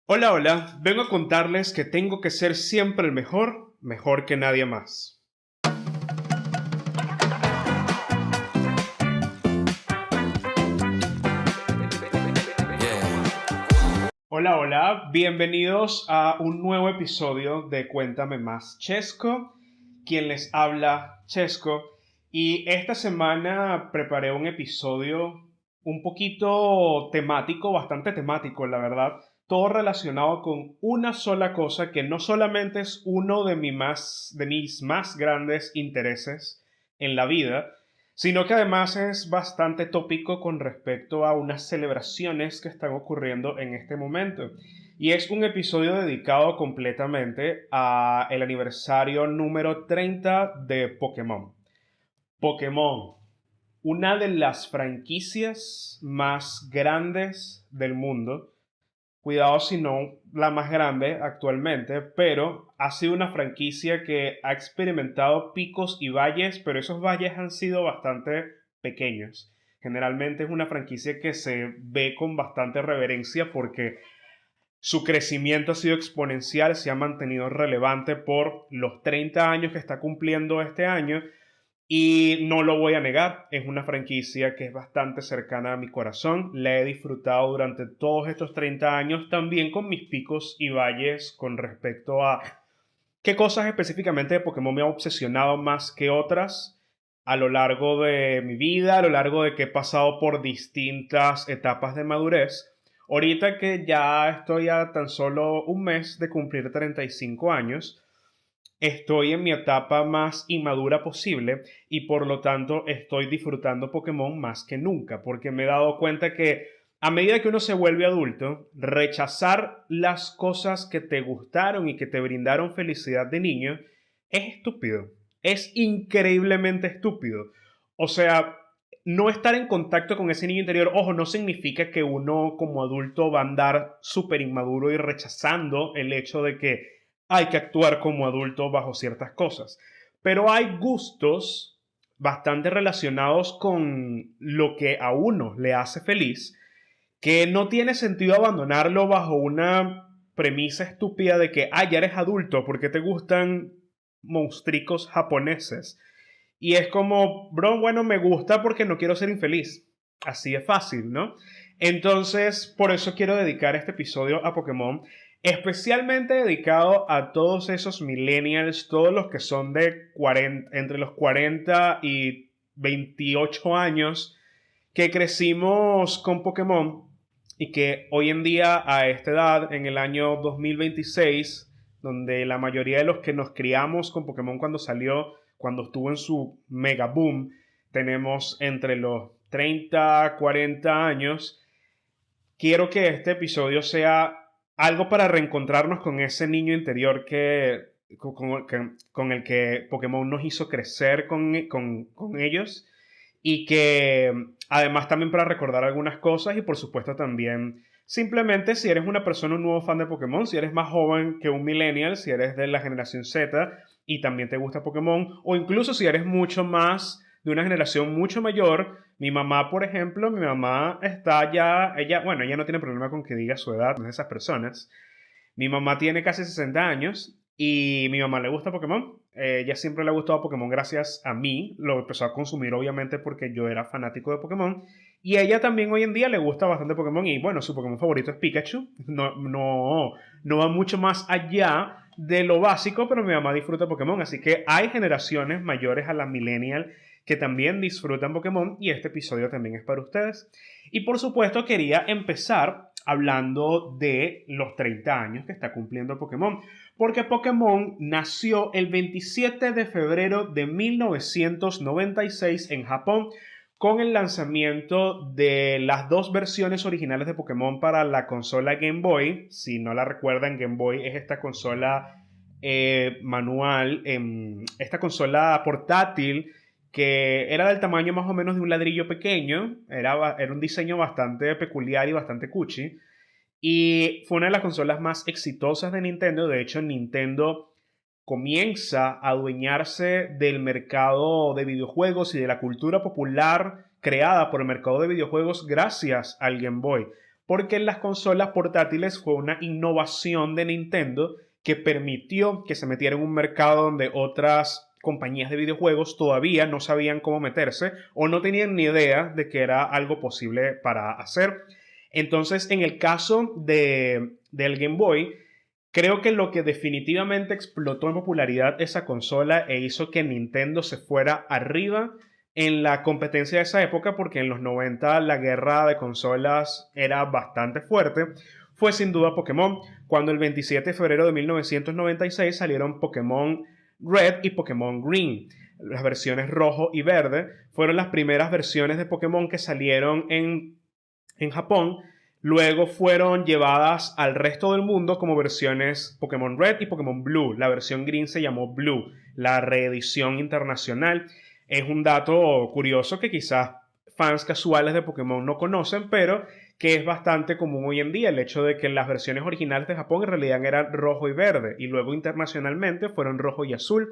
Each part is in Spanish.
Hola, hola, vengo a contarles que tengo que ser siempre el mejor, mejor que nadie más. Yeah. Hola, hola, bienvenidos a un nuevo episodio de Cuéntame Más Chesco, quien les habla Chesco, y esta semana preparé un episodio un poquito temático, bastante temático, la verdad, todo relacionado con una sola cosa que no solamente es uno de mis más grandes intereses en la vida, sino que además es bastante tópico con respecto a unas celebraciones que están ocurriendo en este momento. Y es un episodio dedicado completamente a el aniversario número 30 de Pokémon. Pokémon, una de las franquicias más grandes del mundo. Cuidado si no la más grande actualmente, pero ha sido una franquicia que ha experimentado picos y valles, pero esos valles han sido bastante pequeños. Generalmente es una franquicia que se ve con bastante reverencia porque su crecimiento ha sido exponencial, se ha mantenido relevante por los 30 años que está cumpliendo este año y no lo voy a negar, es una franquicia que es bastante cercana a mi corazón. La he disfrutado durante todos estos 30 años, también con mis picos y valles con respecto a qué cosas específicamente de Pokémon me ha obsesionado más que otras a lo largo de mi vida, a lo largo de que he pasado por distintas etapas de madurez. Ahorita que ya estoy a tan solo un mes de cumplir 35 años, estoy en mi etapa más inmadura posible y por lo tanto estoy disfrutando Pokémon más que nunca, porque me he dado cuenta que a medida que uno se vuelve adulto, rechazar las cosas que te gustaron y que te brindaron felicidad de niño es estúpido, es increíblemente estúpido. O sea, no estar en contacto con ese niño interior, ojo, no significa que uno como adulto va a andar súper inmaduro y rechazando el hecho de que hay que actuar como adulto bajo ciertas cosas. Pero hay gustos bastante relacionados con lo que a uno le hace feliz, que no tiene sentido abandonarlo bajo una premisa estúpida de que, ya eres adulto, ¿por qué te gustan monstricos japoneses? Y es como, bro, bueno, me gusta porque no quiero ser infeliz. Así es fácil, ¿no? Entonces, por eso quiero dedicar este episodio a Pokémon, especialmente dedicado a todos esos millennials, todos los que son de 40, entre los 40 y 28 años, que crecimos con Pokémon y que hoy en día, a esta edad, en el año 2026, donde la mayoría de los que nos criamos con Pokémon cuando salió, cuando estuvo en su mega boom, tenemos entre los 30, 40 años. Quiero que este episodio sea algo para reencontrarnos con ese niño interior con el que Pokémon nos hizo crecer con ellos y que además también para recordar algunas cosas y por supuesto también simplemente si eres una persona, un nuevo fan de Pokémon, si eres más joven que un millennial, si eres de la generación Z y también te gusta Pokémon, o incluso si eres mucho más de una generación mucho mayor. Mi mamá, por ejemplo, mi mamá está ya, ella no tiene problema con que diga su edad, no es de esas personas. Mi mamá tiene casi 60 años y mi mamá le gusta Pokémon. Ella siempre le ha gustado Pokémon gracias a mí. Lo empezó a consumir obviamente porque yo era fanático de Pokémon. Y a ella también hoy en día le gusta bastante Pokémon. Y bueno, su Pokémon favorito es Pikachu. No va mucho más allá de lo básico, pero mi mamá disfruta Pokémon. Así que hay generaciones mayores a la millennial que también disfrutan Pokémon y este episodio también es para ustedes. Y por supuesto quería empezar hablando de los 30 años que está cumpliendo Pokémon, porque Pokémon nació el 27 de febrero de 1996 en Japón con el lanzamiento de las dos versiones originales de Pokémon para la consola Game Boy. Si no la recuerdan, Game Boy es esta consola manual, esta consola portátil que era del tamaño más o menos de un ladrillo pequeño, era un diseño bastante peculiar y bastante cuchi, y fue una de las consolas más exitosas de Nintendo. De hecho, Nintendo comienza a adueñarse del mercado de videojuegos y de la cultura popular creada por el mercado de videojuegos gracias al Game Boy. porque las consolas portátiles fue una innovación de Nintendo que permitió que se metiera en un mercado donde otras compañías de videojuegos todavía no sabían cómo meterse o no tenían ni idea de que era algo posible para hacer. Entonces, en el caso del Game Boy, creo que lo que definitivamente explotó en popularidad esa consola e hizo que Nintendo se fuera arriba en la competencia de esa época, porque en los 90 la guerra de consolas era bastante fuerte, fue sin duda Pokémon, cuando el 27 de febrero de 1996 salieron Pokémon Red y Pokémon Green. Las versiones rojo y verde fueron las primeras versiones de Pokémon que salieron en Japón. Luego fueron llevadas al resto del mundo como versiones Pokémon Red y Pokémon Blue. La versión Green se llamó Blue, la reedición internacional. Es un dato curioso que quizás fans casuales de Pokémon no conocen, pero que es bastante común hoy en día, el hecho de que las versiones originales de Japón en realidad eran rojo y verde, y luego internacionalmente fueron rojo y azul.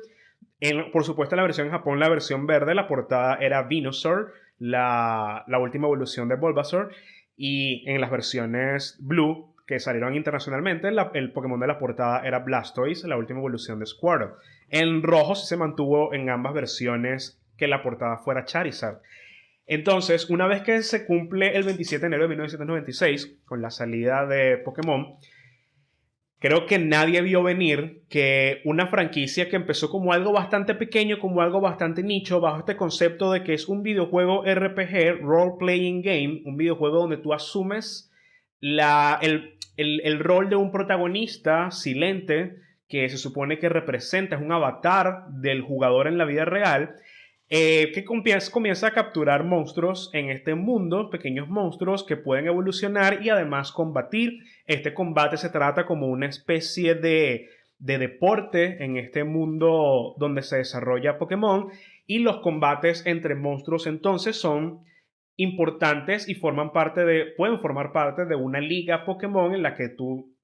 Por supuesto, en la versión en Japón, la versión verde, la portada era Venusaur, la última evolución de Bulbasaur, y en las versiones Blue, que salieron internacionalmente, el Pokémon de la portada era Blastoise, la última evolución de Squirtle. En rojo sí se mantuvo en ambas versiones que la portada fuera Charizard. Entonces, una vez que se cumple el 27 de enero de 1996, con la salida de Pokémon, creo que nadie vio venir que una franquicia que empezó como algo bastante pequeño, como algo bastante nicho, bajo este concepto de que es un videojuego RPG, Role Playing Game, un videojuego donde tú asumes el rol de un protagonista silente que se supone que representa, es un avatar del jugador en la vida real, que comienza a capturar monstruos en este mundo, pequeños monstruos que pueden evolucionar y además combatir. Este combate se trata como una especie de deporte en este mundo donde se desarrolla Pokémon, y los combates entre monstruos entonces son importantes y pueden formar parte de una liga Pokémon en la que tú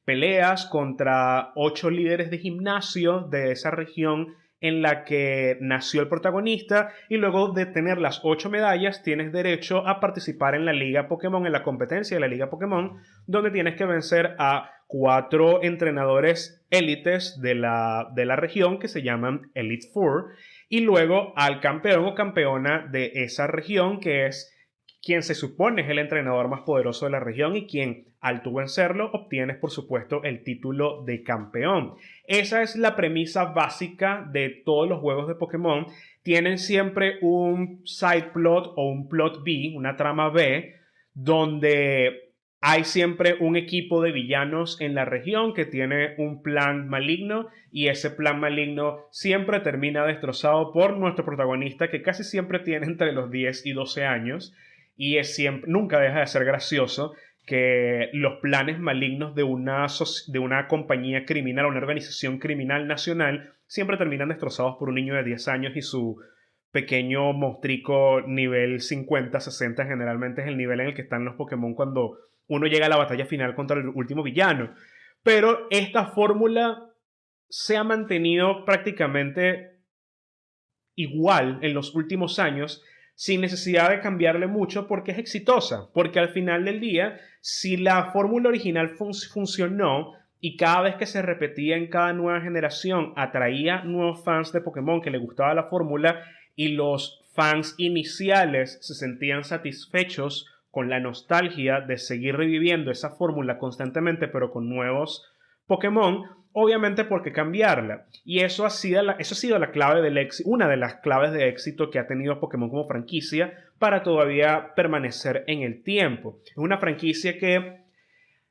peleas contra 8 líderes de gimnasio de esa región en la que nació el protagonista, y luego de tener las 8 medallas tienes derecho a participar en la liga Pokémon, en la competencia de la liga Pokémon, donde tienes que vencer a 4 entrenadores élites de la región que se llaman Elite Four, y luego al campeón o campeona de esa región, que es quien se supone es el entrenador más poderoso de la región y quien, al tú vencerlo, obtienes, por supuesto, el título de campeón. Esa es la premisa básica de todos los juegos de Pokémon. Tienen siempre un side plot o un plot B, una trama B, donde hay siempre un equipo de villanos en la región que tiene un plan maligno, y ese plan maligno siempre termina destrozado por nuestro protagonista, que casi siempre tiene entre los 10 y 12 años, y nunca deja de ser gracioso que los planes malignos de una compañía criminal, una organización criminal nacional, siempre terminan destrozados por un niño de 10 años y su pequeño monstruo nivel 50, 60, generalmente es el nivel en el que están los Pokémon cuando uno llega a la batalla final contra el último villano. Pero esta fórmula se ha mantenido prácticamente igual en los últimos años, sin necesidad de cambiarle mucho, porque es exitosa. Porque al final del día, si la fórmula original funcionó y cada vez que se repetía en cada nueva generación atraía nuevos fans de Pokémon que les gustaba la fórmula, y los fans iniciales se sentían satisfechos con la nostalgia de seguir reviviendo esa fórmula constantemente pero con nuevos Pokémon, obviamente, ¿por qué cambiarla? Y eso ha sido la clave del éxito, una de las claves de éxito que ha tenido Pokémon como franquicia para todavía permanecer en el tiempo. Es una franquicia que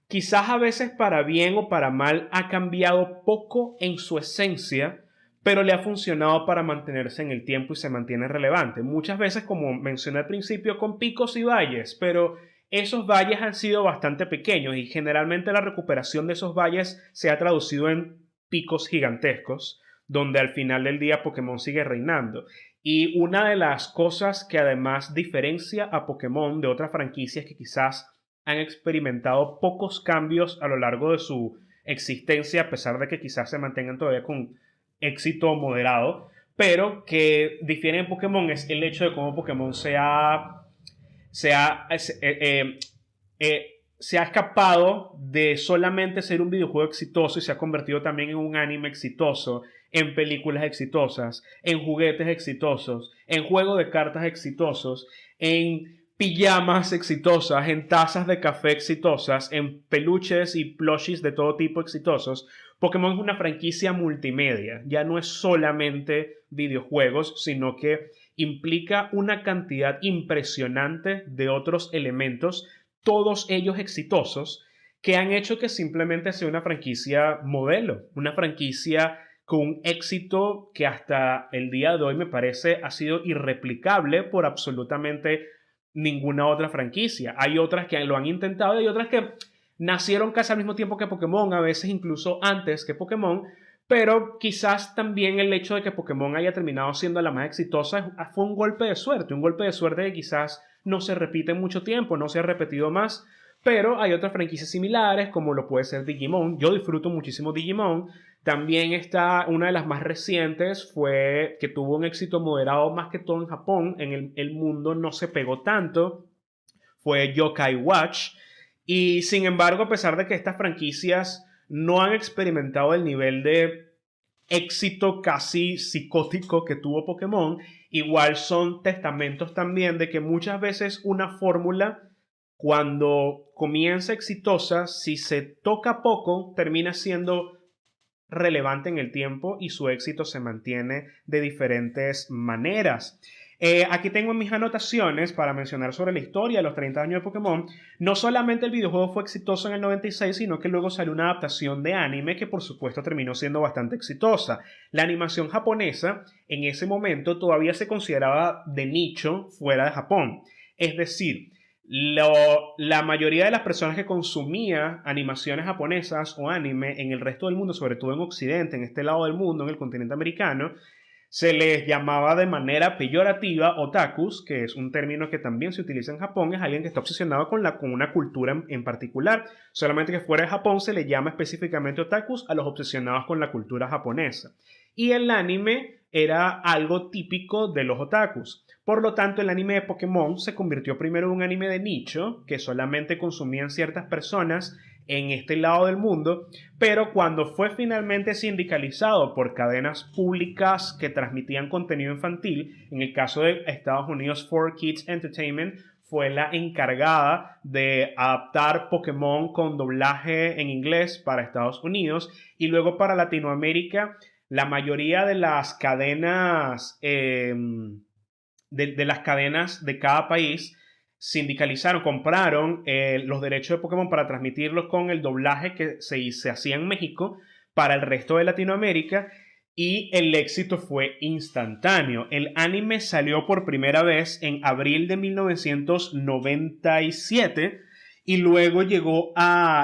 quizás a veces para bien o para mal ha cambiado poco en su esencia, pero le ha funcionado para mantenerse en el tiempo y se mantiene relevante. Muchas veces, como mencioné al principio, con picos y valles, pero esos valles han sido bastante pequeños y generalmente la recuperación de esos valles se ha traducido en picos gigantescos, donde al final del día Pokémon sigue reinando. Y una de las cosas que además diferencia a Pokémon de otras franquicias que quizás han experimentado pocos cambios a lo largo de su existencia, a pesar de que quizás se mantengan todavía con éxito moderado, pero que difiere en Pokémon es el hecho de cómo Pokémon se ha se ha escapado de solamente ser un videojuego exitoso y se ha convertido también en un anime exitoso, en películas exitosas, en juguetes exitosos, en juegos de cartas exitosos, en pijamas exitosas, en tazas de café exitosas, en peluches y plushies de todo tipo exitosos. Pokémon es una franquicia multimedia, ya no es solamente videojuegos, sino que implica una cantidad impresionante de otros elementos, todos ellos exitosos, que han hecho que simplemente sea una franquicia modelo, una franquicia con un éxito que hasta el día de hoy me parece ha sido irreplicable por absolutamente ninguna otra franquicia. Hay otras que lo han intentado y hay otras que nacieron casi al mismo tiempo que Pokémon, a veces incluso antes que Pokémon, pero quizás también el hecho de que Pokémon haya terminado siendo la más exitosa fue un golpe de suerte que quizás no se repite en mucho tiempo, no se ha repetido más, pero hay otras franquicias similares como lo puede ser Digimon. Yo disfruto muchísimo Digimon. También está una de las más recientes, fue que tuvo un éxito moderado más que todo en Japón, en el mundo no se pegó tanto, fue Yokai Watch. Y sin embargo, a pesar de que estas franquicias no han experimentado el nivel de éxito casi psicótico que tuvo Pokémon, igual son testamentos también de que muchas veces una fórmula, cuando comienza exitosa, si se toca poco, termina siendo relevante en el tiempo y su éxito se mantiene de diferentes maneras. Aquí tengo mis anotaciones para mencionar sobre la historia de los 30 años de Pokémon. No solamente el videojuego fue exitoso en el 96, sino que luego salió una adaptación de anime que por supuesto terminó siendo bastante exitosa. La animación japonesa en ese momento todavía se consideraba de nicho fuera de Japón. Es decir, la mayoría de las personas que consumía animaciones japonesas o anime en el resto del mundo, sobre todo en Occidente, en este lado del mundo, en el continente americano, se les llamaba de manera peyorativa otakus, que es un término que también se utiliza en Japón, es alguien que está obsesionado con una cultura en particular. Solamente que fuera de Japón se le llama específicamente otakus a los obsesionados con la cultura japonesa. Y el anime era algo típico de los otakus. Por lo tanto, el anime de Pokémon se convirtió primero en un anime de nicho que solamente consumían ciertas personas en este lado del mundo, pero cuando fue finalmente sindicalizado por cadenas públicas que transmitían contenido infantil, en el caso de Estados Unidos, 4Kids Entertainment fue la encargada de adaptar Pokémon con doblaje en inglés para Estados Unidos y luego para Latinoamérica. La mayoría de las cadenas de las cadenas de cada país sindicalizaron, compraron los derechos de Pokémon para transmitirlos con el doblaje que se hacía en México para el resto de Latinoamérica y el éxito fue instantáneo. El anime salió por primera vez en abril de 1997 y luego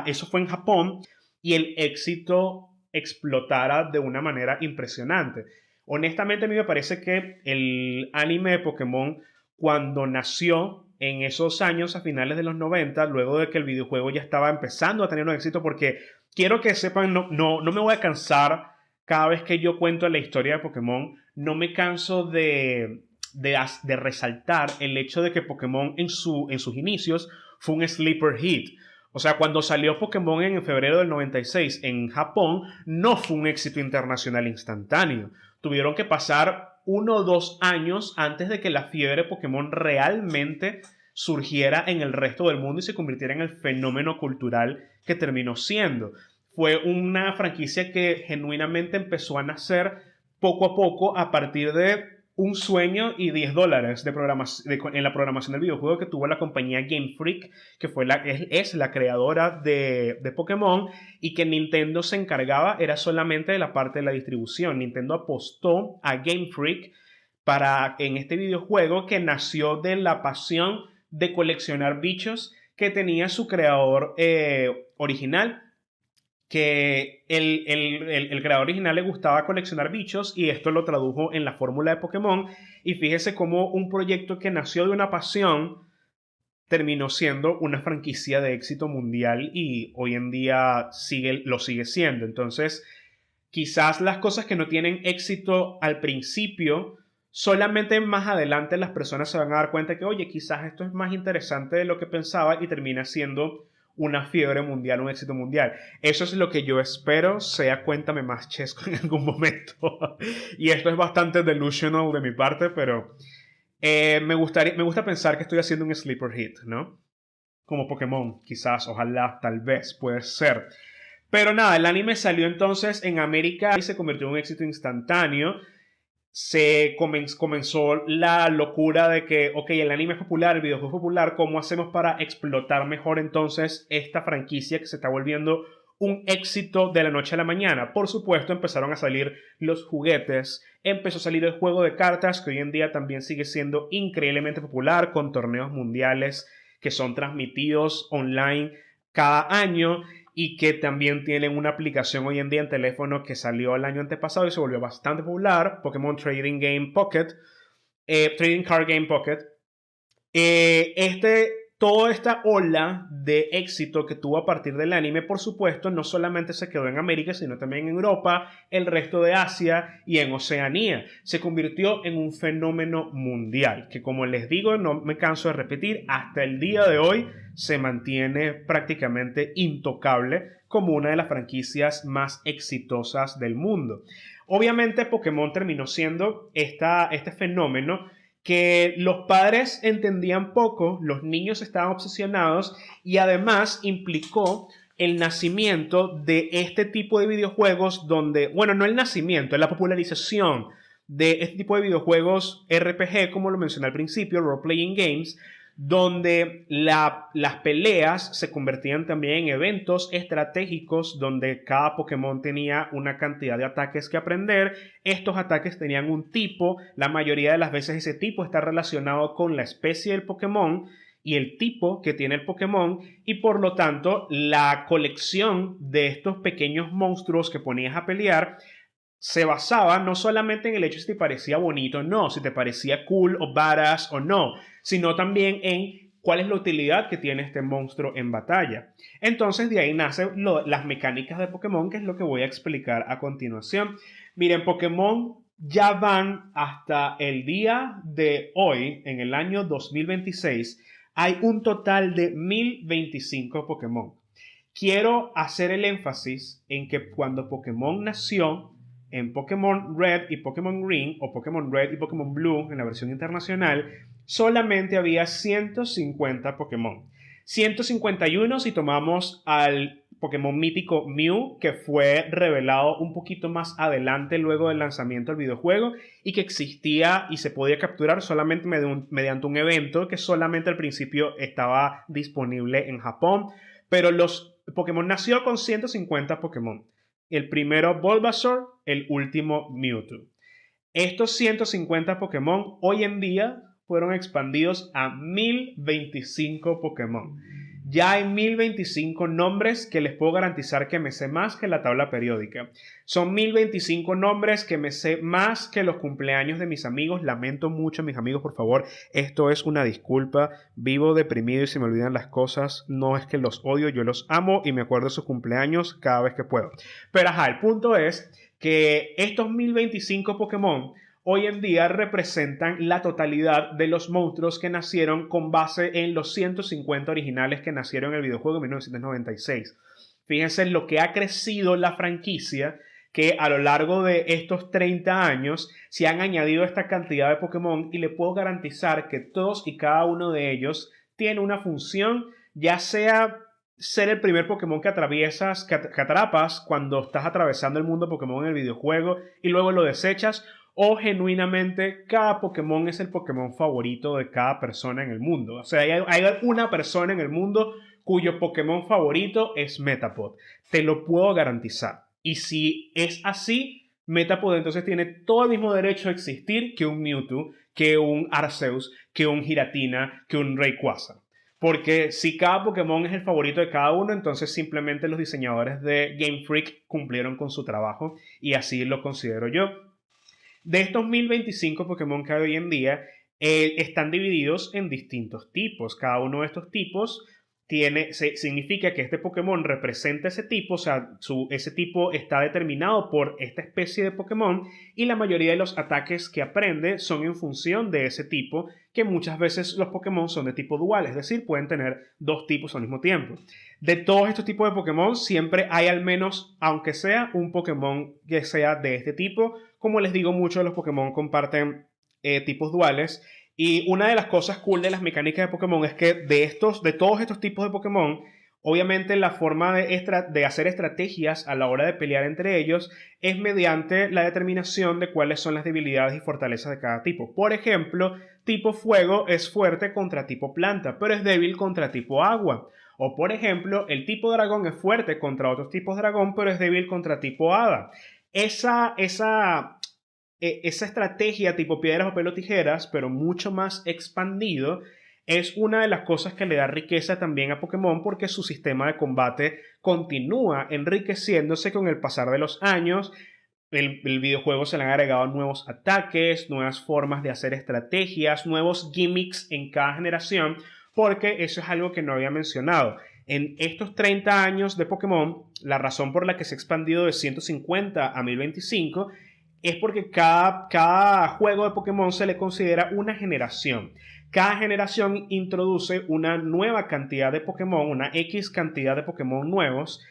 eso fue en Japón y el éxito explotara de una manera impresionante. Honestamente, a mí me parece que el anime de Pokémon, cuando nació en esos años, a finales de los 90, luego de que el videojuego ya estaba empezando a tener un éxito, porque quiero que sepan, no me voy a cansar cada vez que yo cuento la historia de Pokémon, no me canso de resaltar el hecho de que Pokémon en sus inicios fue un sleeper hit. O sea, cuando salió Pokémon en febrero del 96 en Japón, no fue un éxito internacional instantáneo. Tuvieron que pasar 1 o 2 años antes de que la fiebre Pokémon realmente surgiera en el resto del mundo y se convirtiera en el fenómeno cultural que terminó siendo. Fue una franquicia que genuinamente empezó a nacer poco a poco a partir de un sueño y $10 en la programación del videojuego que tuvo la compañía Game Freak, que es la creadora de Pokémon, y que Nintendo se encargaba, era solamente de la parte de la distribución. Nintendo apostó a Game Freak en este videojuego que nació de la pasión de coleccionar bichos que tenía su creador original, que el creador original le gustaba coleccionar bichos y esto lo tradujo en la fórmula de Pokémon. Y fíjese cómo un proyecto que nació de una pasión terminó siendo una franquicia de éxito mundial y hoy en día lo sigue siendo. Entonces, quizás las cosas que no tienen éxito al principio solamente más adelante las personas se van a dar cuenta que, oye, quizás esto es más interesante de lo que pensaba y termina siendo una fiebre mundial, un éxito mundial. Eso es lo que yo espero sea Cuéntame Más Chesco en algún momento. Y esto es bastante delusional de mi parte, pero me gusta pensar que estoy haciendo un sleeper hit, ¿no? Como Pokémon, quizás, ojalá, tal vez, puede ser. Pero nada, el anime salió entonces en América y se convirtió en un éxito instantáneo. Comenzó la locura de que, ok, el anime es popular, el videojuego es popular, ¿cómo hacemos para explotar mejor entonces esta franquicia que se está volviendo un éxito de la noche a la mañana? Por supuesto, empezaron a salir los juguetes, empezó a salir el juego de cartas, que hoy en día también sigue siendo increíblemente popular, con torneos mundiales que son transmitidos online cada año y que también tienen una aplicación hoy en día en teléfono que salió el año antepasado y se volvió bastante popular, Pokémon Trading Game Pocket, Trading Card Game Pocket. Toda esta ola de éxito que tuvo a partir del anime, por supuesto, no solamente se quedó en América, sino también en Europa, el resto de Asia y en Oceanía. Se convirtió en un fenómeno mundial, que como les digo, no me canso de repetir, hasta el día de hoy se mantiene prácticamente intocable como una de las franquicias más exitosas del mundo. Obviamente Pokémon terminó siendo este fenómeno que los padres entendían poco, los niños estaban obsesionados y además implicó el nacimiento de este tipo de videojuegos donde, bueno, no el nacimiento, la popularización de este tipo de videojuegos RPG, como lo mencioné al principio, Role Playing Games, donde las peleas se convertían también en eventos estratégicos donde cada Pokémon tenía una cantidad de ataques que aprender. Estos ataques tenían un tipo, la mayoría de las veces ese tipo está relacionado con la especie del Pokémon y el tipo que tiene el Pokémon, y por lo tanto la colección de estos pequeños monstruos que ponías a pelear se basaba no solamente en el hecho de si te parecía bonito o no, si te parecía cool o badass o no, sino también en cuál es la utilidad que tiene este monstruo en batalla. Entonces de ahí nacen las mecánicas de Pokémon, que es lo que voy a explicar a continuación. Miren, Pokémon ya van hasta el día de hoy, en el año 2026, hay un total de 1025 Pokémon. Quiero hacer el énfasis en que cuando Pokémon nació, en Pokémon Red y Pokémon Green, o Pokémon Red y Pokémon Blue en la versión internacional, solamente había 150 Pokémon. 151 si tomamos al Pokémon mítico Mew, que fue revelado un poquito más adelante luego del lanzamiento del videojuego y que existía y se podía capturar solamente mediante un evento que solamente al principio estaba disponible en Japón. Pero Pokémon nació con 150 Pokémon. El primero Bulbasaur, el último Mewtwo. Estos 150 Pokémon hoy en día fueron expandidos a 1025 Pokémon. Ya hay 1025 nombres que les puedo garantizar que me sé más que la tabla periódica. Son 1025 nombres que me sé más que los cumpleaños de mis amigos. Lamento mucho, mis amigos, por favor. Esto es una disculpa. Vivo deprimido y se me olvidan las cosas. No es que los odio, yo los amo y me acuerdo de sus cumpleaños cada vez que puedo. Pero ajá, el punto es que estos 1025 Pokémon hoy en día representan la totalidad de los monstruos que nacieron con base en los 150 originales que nacieron en el videojuego en 1996. Fíjense lo que ha crecido la franquicia, que a lo largo de estos 30 años se han añadido esta cantidad de Pokémon y le puedo garantizar que todos y cada uno de ellos tiene una función, ya sea ser el primer Pokémon que atrapas cuando estás atravesando el mundo Pokémon en el videojuego y luego lo desechas, o genuinamente cada Pokémon es el Pokémon favorito de cada persona en el mundo. O sea, hay una persona en el mundo cuyo Pokémon favorito es Metapod. Te lo puedo garantizar. Y si es así, Metapod entonces tiene todo el mismo derecho a existir que un Mewtwo, que un Arceus, que un Giratina, que un Rayquaza. Porque si cada Pokémon es el favorito de cada uno, entonces simplemente los diseñadores de Game Freak cumplieron con su trabajo y así lo considero yo. De estos 1025 Pokémon que hay hoy en día, están divididos en distintos tipos. Cada uno de estos tipos significa que este Pokémon representa ese tipo, o sea, ese tipo está determinado por esta especie de Pokémon y la mayoría de los ataques que aprende son en función de ese tipo, que muchas veces los Pokémon son de tipo dual, es decir, pueden tener dos tipos al mismo tiempo. De todos estos tipos de Pokémon siempre hay al menos, aunque sea, un Pokémon que sea de este tipo. Como les digo, muchos de los Pokémon comparten tipos duales. Y una de las cosas cool de las mecánicas de Pokémon es que de todos estos tipos de Pokémon, obviamente la forma de hacer estrategias a la hora de pelear entre ellos es mediante la determinación de cuáles son las debilidades y fortalezas de cada tipo. Por ejemplo, tipo fuego es fuerte contra tipo planta, pero es débil contra tipo agua. O por ejemplo, el tipo dragón es fuerte contra otros tipos dragón, pero es débil contra tipo hada. Esa estrategia tipo piedra, papel o tijeras, pero mucho más expandido, es una de las cosas que le da riqueza también a Pokémon porque su sistema de combate continúa enriqueciéndose con el pasar de los años. El videojuego se le han agregado nuevos ataques, nuevas formas de hacer estrategias, nuevos gimmicks en cada generación, porque eso es algo que no había mencionado. En estos 30 años de Pokémon, la razón por la que se ha expandido de 150 a 1025 es porque cada juego de Pokémon se le considera una generación. Cada generación introduce una nueva cantidad de Pokémon, una X cantidad de Pokémon nuevos,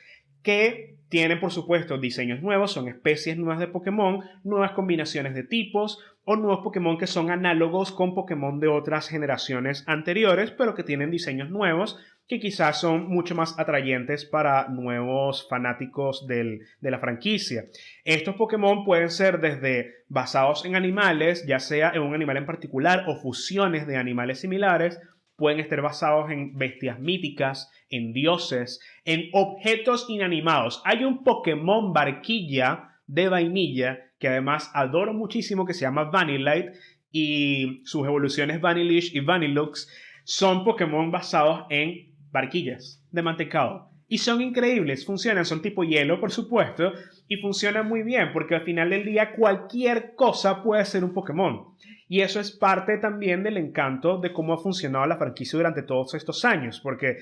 que tienen, por supuesto, diseños nuevos, son especies nuevas de Pokémon, nuevas combinaciones de tipos o nuevos Pokémon que son análogos con Pokémon de otras generaciones anteriores, pero que tienen diseños nuevos que quizás son mucho más atrayentes para nuevos fanáticos de la franquicia. Estos Pokémon pueden ser desde basados en animales, ya sea en un animal en particular o fusiones de animales similares, pueden estar basados en bestias míticas, en dioses, en objetos inanimados. Hay un Pokémon barquilla de vainilla que además adoro muchísimo que se llama Vanillite y sus evoluciones Vanillish y Vanillux son Pokémon basados en barquillas de mantecado. Y son increíbles, funcionan, son tipo hielo, por supuesto, y funcionan muy bien, porque al final del día cualquier cosa puede ser un Pokémon. Y eso es parte también del encanto de cómo ha funcionado la franquicia durante todos estos años, porque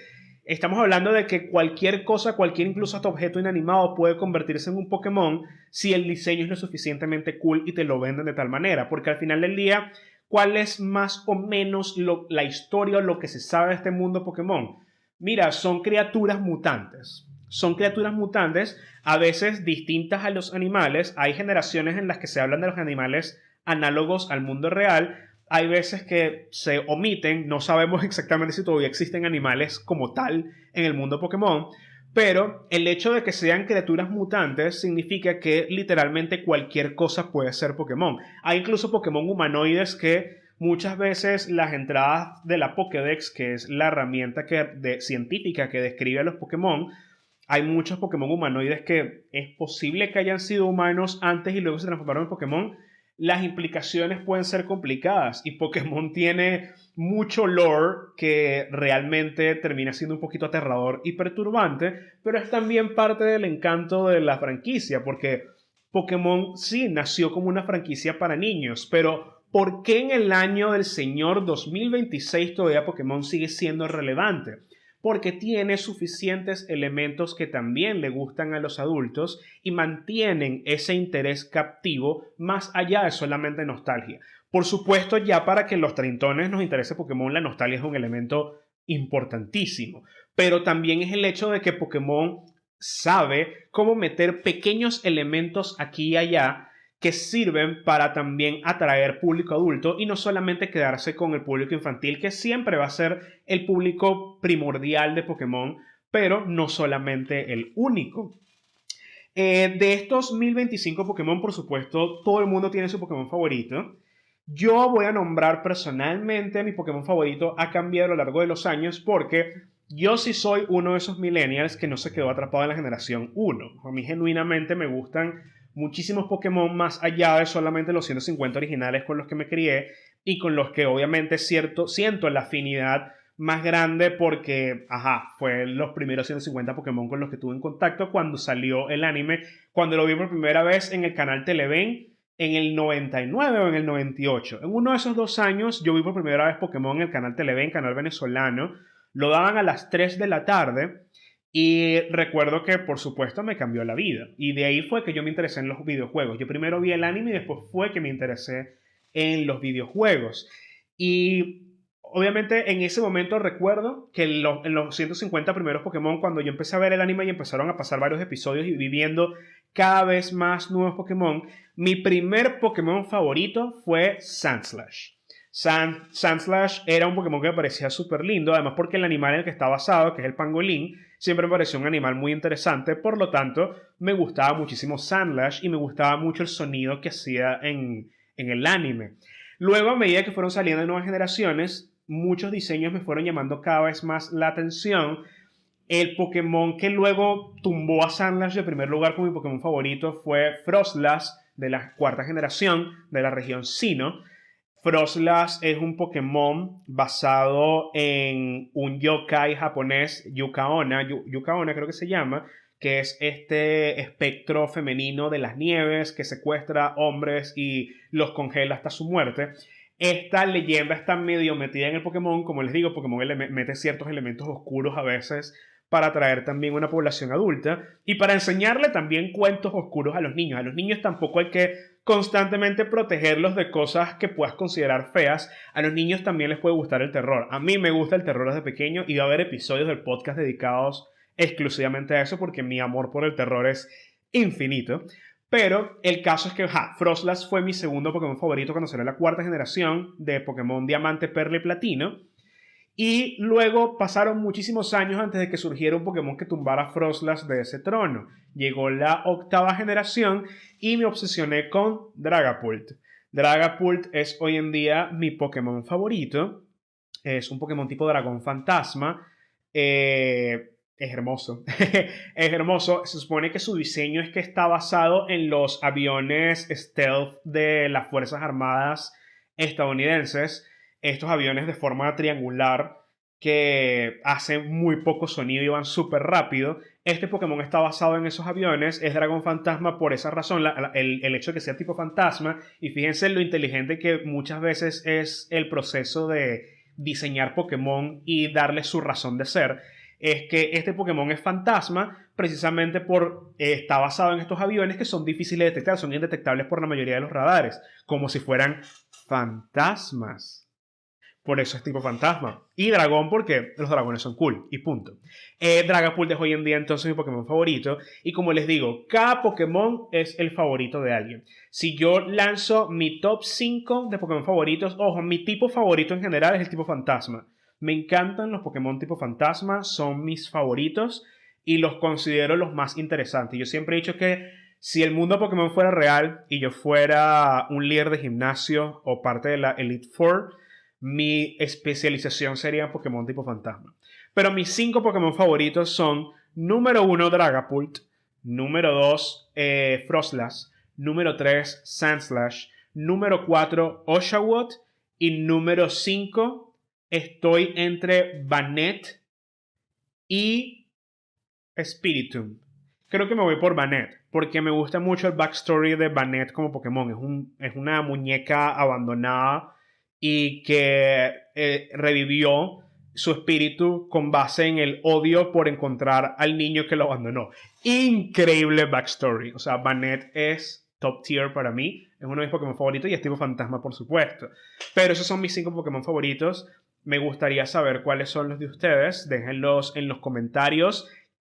estamos hablando de que cualquier cosa, cualquier incluso hasta objeto inanimado puede convertirse en un Pokémon si el diseño es lo suficientemente cool y te lo venden de tal manera, porque al final del día, ¿cuál es más o menos la historia o lo que se sabe de este mundo Pokémon? Mira, son criaturas mutantes. Son criaturas mutantes, a veces distintas a los animales. Hay generaciones en las que se hablan de los animales análogos al mundo real. Hay veces que se omiten, no sabemos exactamente si todavía existen animales como tal en el mundo Pokémon, pero el hecho de que sean criaturas mutantes significa que literalmente cualquier cosa puede ser Pokémon. Hay incluso Pokémon humanoides que muchas veces las entradas de la Pokédex, que es la herramienta científica que describe a los Pokémon, hay muchos Pokémon humanoides que es posible que hayan sido humanos antes y luego se transformaron en Pokémon. Las implicaciones pueden ser complicadas y Pokémon tiene mucho lore que realmente termina siendo un poquito aterrador y perturbante, pero es también parte del encanto de la franquicia, porque Pokémon sí nació como una franquicia para niños, pero ¿por qué en el año del señor 2026 todavía Pokémon sigue siendo relevante? Porque tiene suficientes elementos que también le gustan a los adultos y mantienen ese interés captivo más allá de solamente nostalgia. Por supuesto, ya para que los treintones nos interese Pokémon, la nostalgia es un elemento importantísimo, pero también es el hecho de que Pokémon sabe cómo meter pequeños elementos aquí y allá que sirven para también atraer público adulto y no solamente quedarse con el público infantil, que siempre va a ser el público primordial de Pokémon, pero no solamente el único. De estos 1025 Pokémon, por supuesto, todo el mundo tiene su Pokémon favorito. Yo voy a nombrar personalmente mi Pokémon favorito. Ha cambiado a lo largo de los años porque yo sí soy uno de esos millennials que no se quedó atrapado en la generación 1. A mí genuinamente me gustan muchísimos Pokémon más allá de solamente los 150 originales con los que me crié y con los que obviamente siento la afinidad más grande porque, fue los primeros 150 Pokémon con los que tuve en contacto cuando salió el anime, cuando lo vi por primera vez en el canal Televen en el 99 o en el 98. En uno de esos 2 años yo vi por primera vez Pokémon en el canal Televen, canal venezolano. Lo daban a las 3 de la tarde y recuerdo que, por supuesto, me cambió la vida. Y de ahí fue que yo me interesé en los videojuegos. Yo primero vi el anime y después fue que me interesé en los videojuegos. Y obviamente en ese momento recuerdo que en los 150 primeros Pokémon, cuando yo empecé a ver el anime y empezaron a pasar varios episodios y viviendo cada vez más nuevos Pokémon, mi primer Pokémon favorito fue Sandslash. Sandslash era un Pokémon que me parecía súper lindo, además porque el animal en el que está basado, que es el pangolín, siempre me pareció un animal muy interesante, por lo tanto me gustaba muchísimo Sandslash y me gustaba mucho el sonido que hacía en el anime. Luego, a medida que fueron saliendo nuevas generaciones, muchos diseños me fueron llamando cada vez más la atención. El Pokémon que luego tumbó a Sandslash de primer lugar como mi Pokémon favorito fue Froslass, de la cuarta generación de la región Sinnoh. Froslass es un Pokémon basado en un yokai japonés, Yuka-onna creo que se llama, que es este espectro femenino de las nieves que secuestra hombres y los congela hasta su muerte. Esta leyenda está medio metida en el Pokémon, como les digo, Pokémon mete ciertos elementos oscuros a veces para atraer también una población adulta y para enseñarle también cuentos oscuros a los niños. A los niños tampoco hay que constantemente protegerlos de cosas que puedas considerar feas. A los niños también les puede gustar el terror. A mí me gusta el terror desde pequeño y va a haber episodios del podcast dedicados exclusivamente a eso porque mi amor por el terror es infinito. Pero el caso es que Froslass fue mi segundo Pokémon favorito cuando salió la cuarta generación de Pokémon Diamante, Perla y Platino. Y luego pasaron muchísimos años antes de que surgiera un Pokémon que tumbara Froslass de ese trono. Llegó la octava generación y me obsesioné con Dragapult. Dragapult es hoy en día mi Pokémon favorito. Es un Pokémon tipo dragón fantasma. Es hermoso. Es hermoso. Se supone que su diseño es que está basado en los aviones stealth de las Fuerzas Armadas estadounidenses. Estos aviones de forma triangular que hacen muy poco sonido y van súper rápido. Este Pokémon está basado en esos aviones, es dragón fantasma por esa razón, el hecho de que sea tipo fantasma. Y fíjense lo inteligente que muchas veces es el proceso de diseñar Pokémon y darle su razón de ser. Es que este Pokémon es fantasma precisamente está basado en estos aviones que son difíciles de detectar, son indetectables por la mayoría de los radares, como si fueran fantasmas. Por eso es tipo fantasma. Y dragón porque los dragones son cool. Y punto. Dragapult es hoy en día entonces mi Pokémon favorito. Y como les digo, cada Pokémon es el favorito de alguien. Si yo lanzo mi top 5 de Pokémon favoritos, ojo, mi tipo favorito en general es el tipo fantasma. Me encantan los Pokémon tipo fantasma, son mis favoritos y los considero los más interesantes. Yo siempre he dicho que si el mundo Pokémon fuera real y yo fuera un líder de gimnasio o parte de la Elite Four, mi especialización sería en Pokémon tipo fantasma. Pero mis 5 Pokémon favoritos son: número 1, Dragapult; número 2, Froslass; número 3, Sandslash; número 4, Oshawott; y número 5, estoy entre Banette y Spiritomb. Creo que me voy por Banette, porque me gusta mucho el backstory de Banette como Pokémon. Es una muñeca abandonada y que revivió su espíritu con base en el odio por encontrar al niño que lo abandonó. Increíble backstory. O sea, Banette es top tier para mí. Es uno de mis Pokémon favoritos y es tipo fantasma, por supuesto. Pero esos son mis 5 Pokémon favoritos. Me gustaría saber cuáles son los de ustedes. Déjenlos en los comentarios.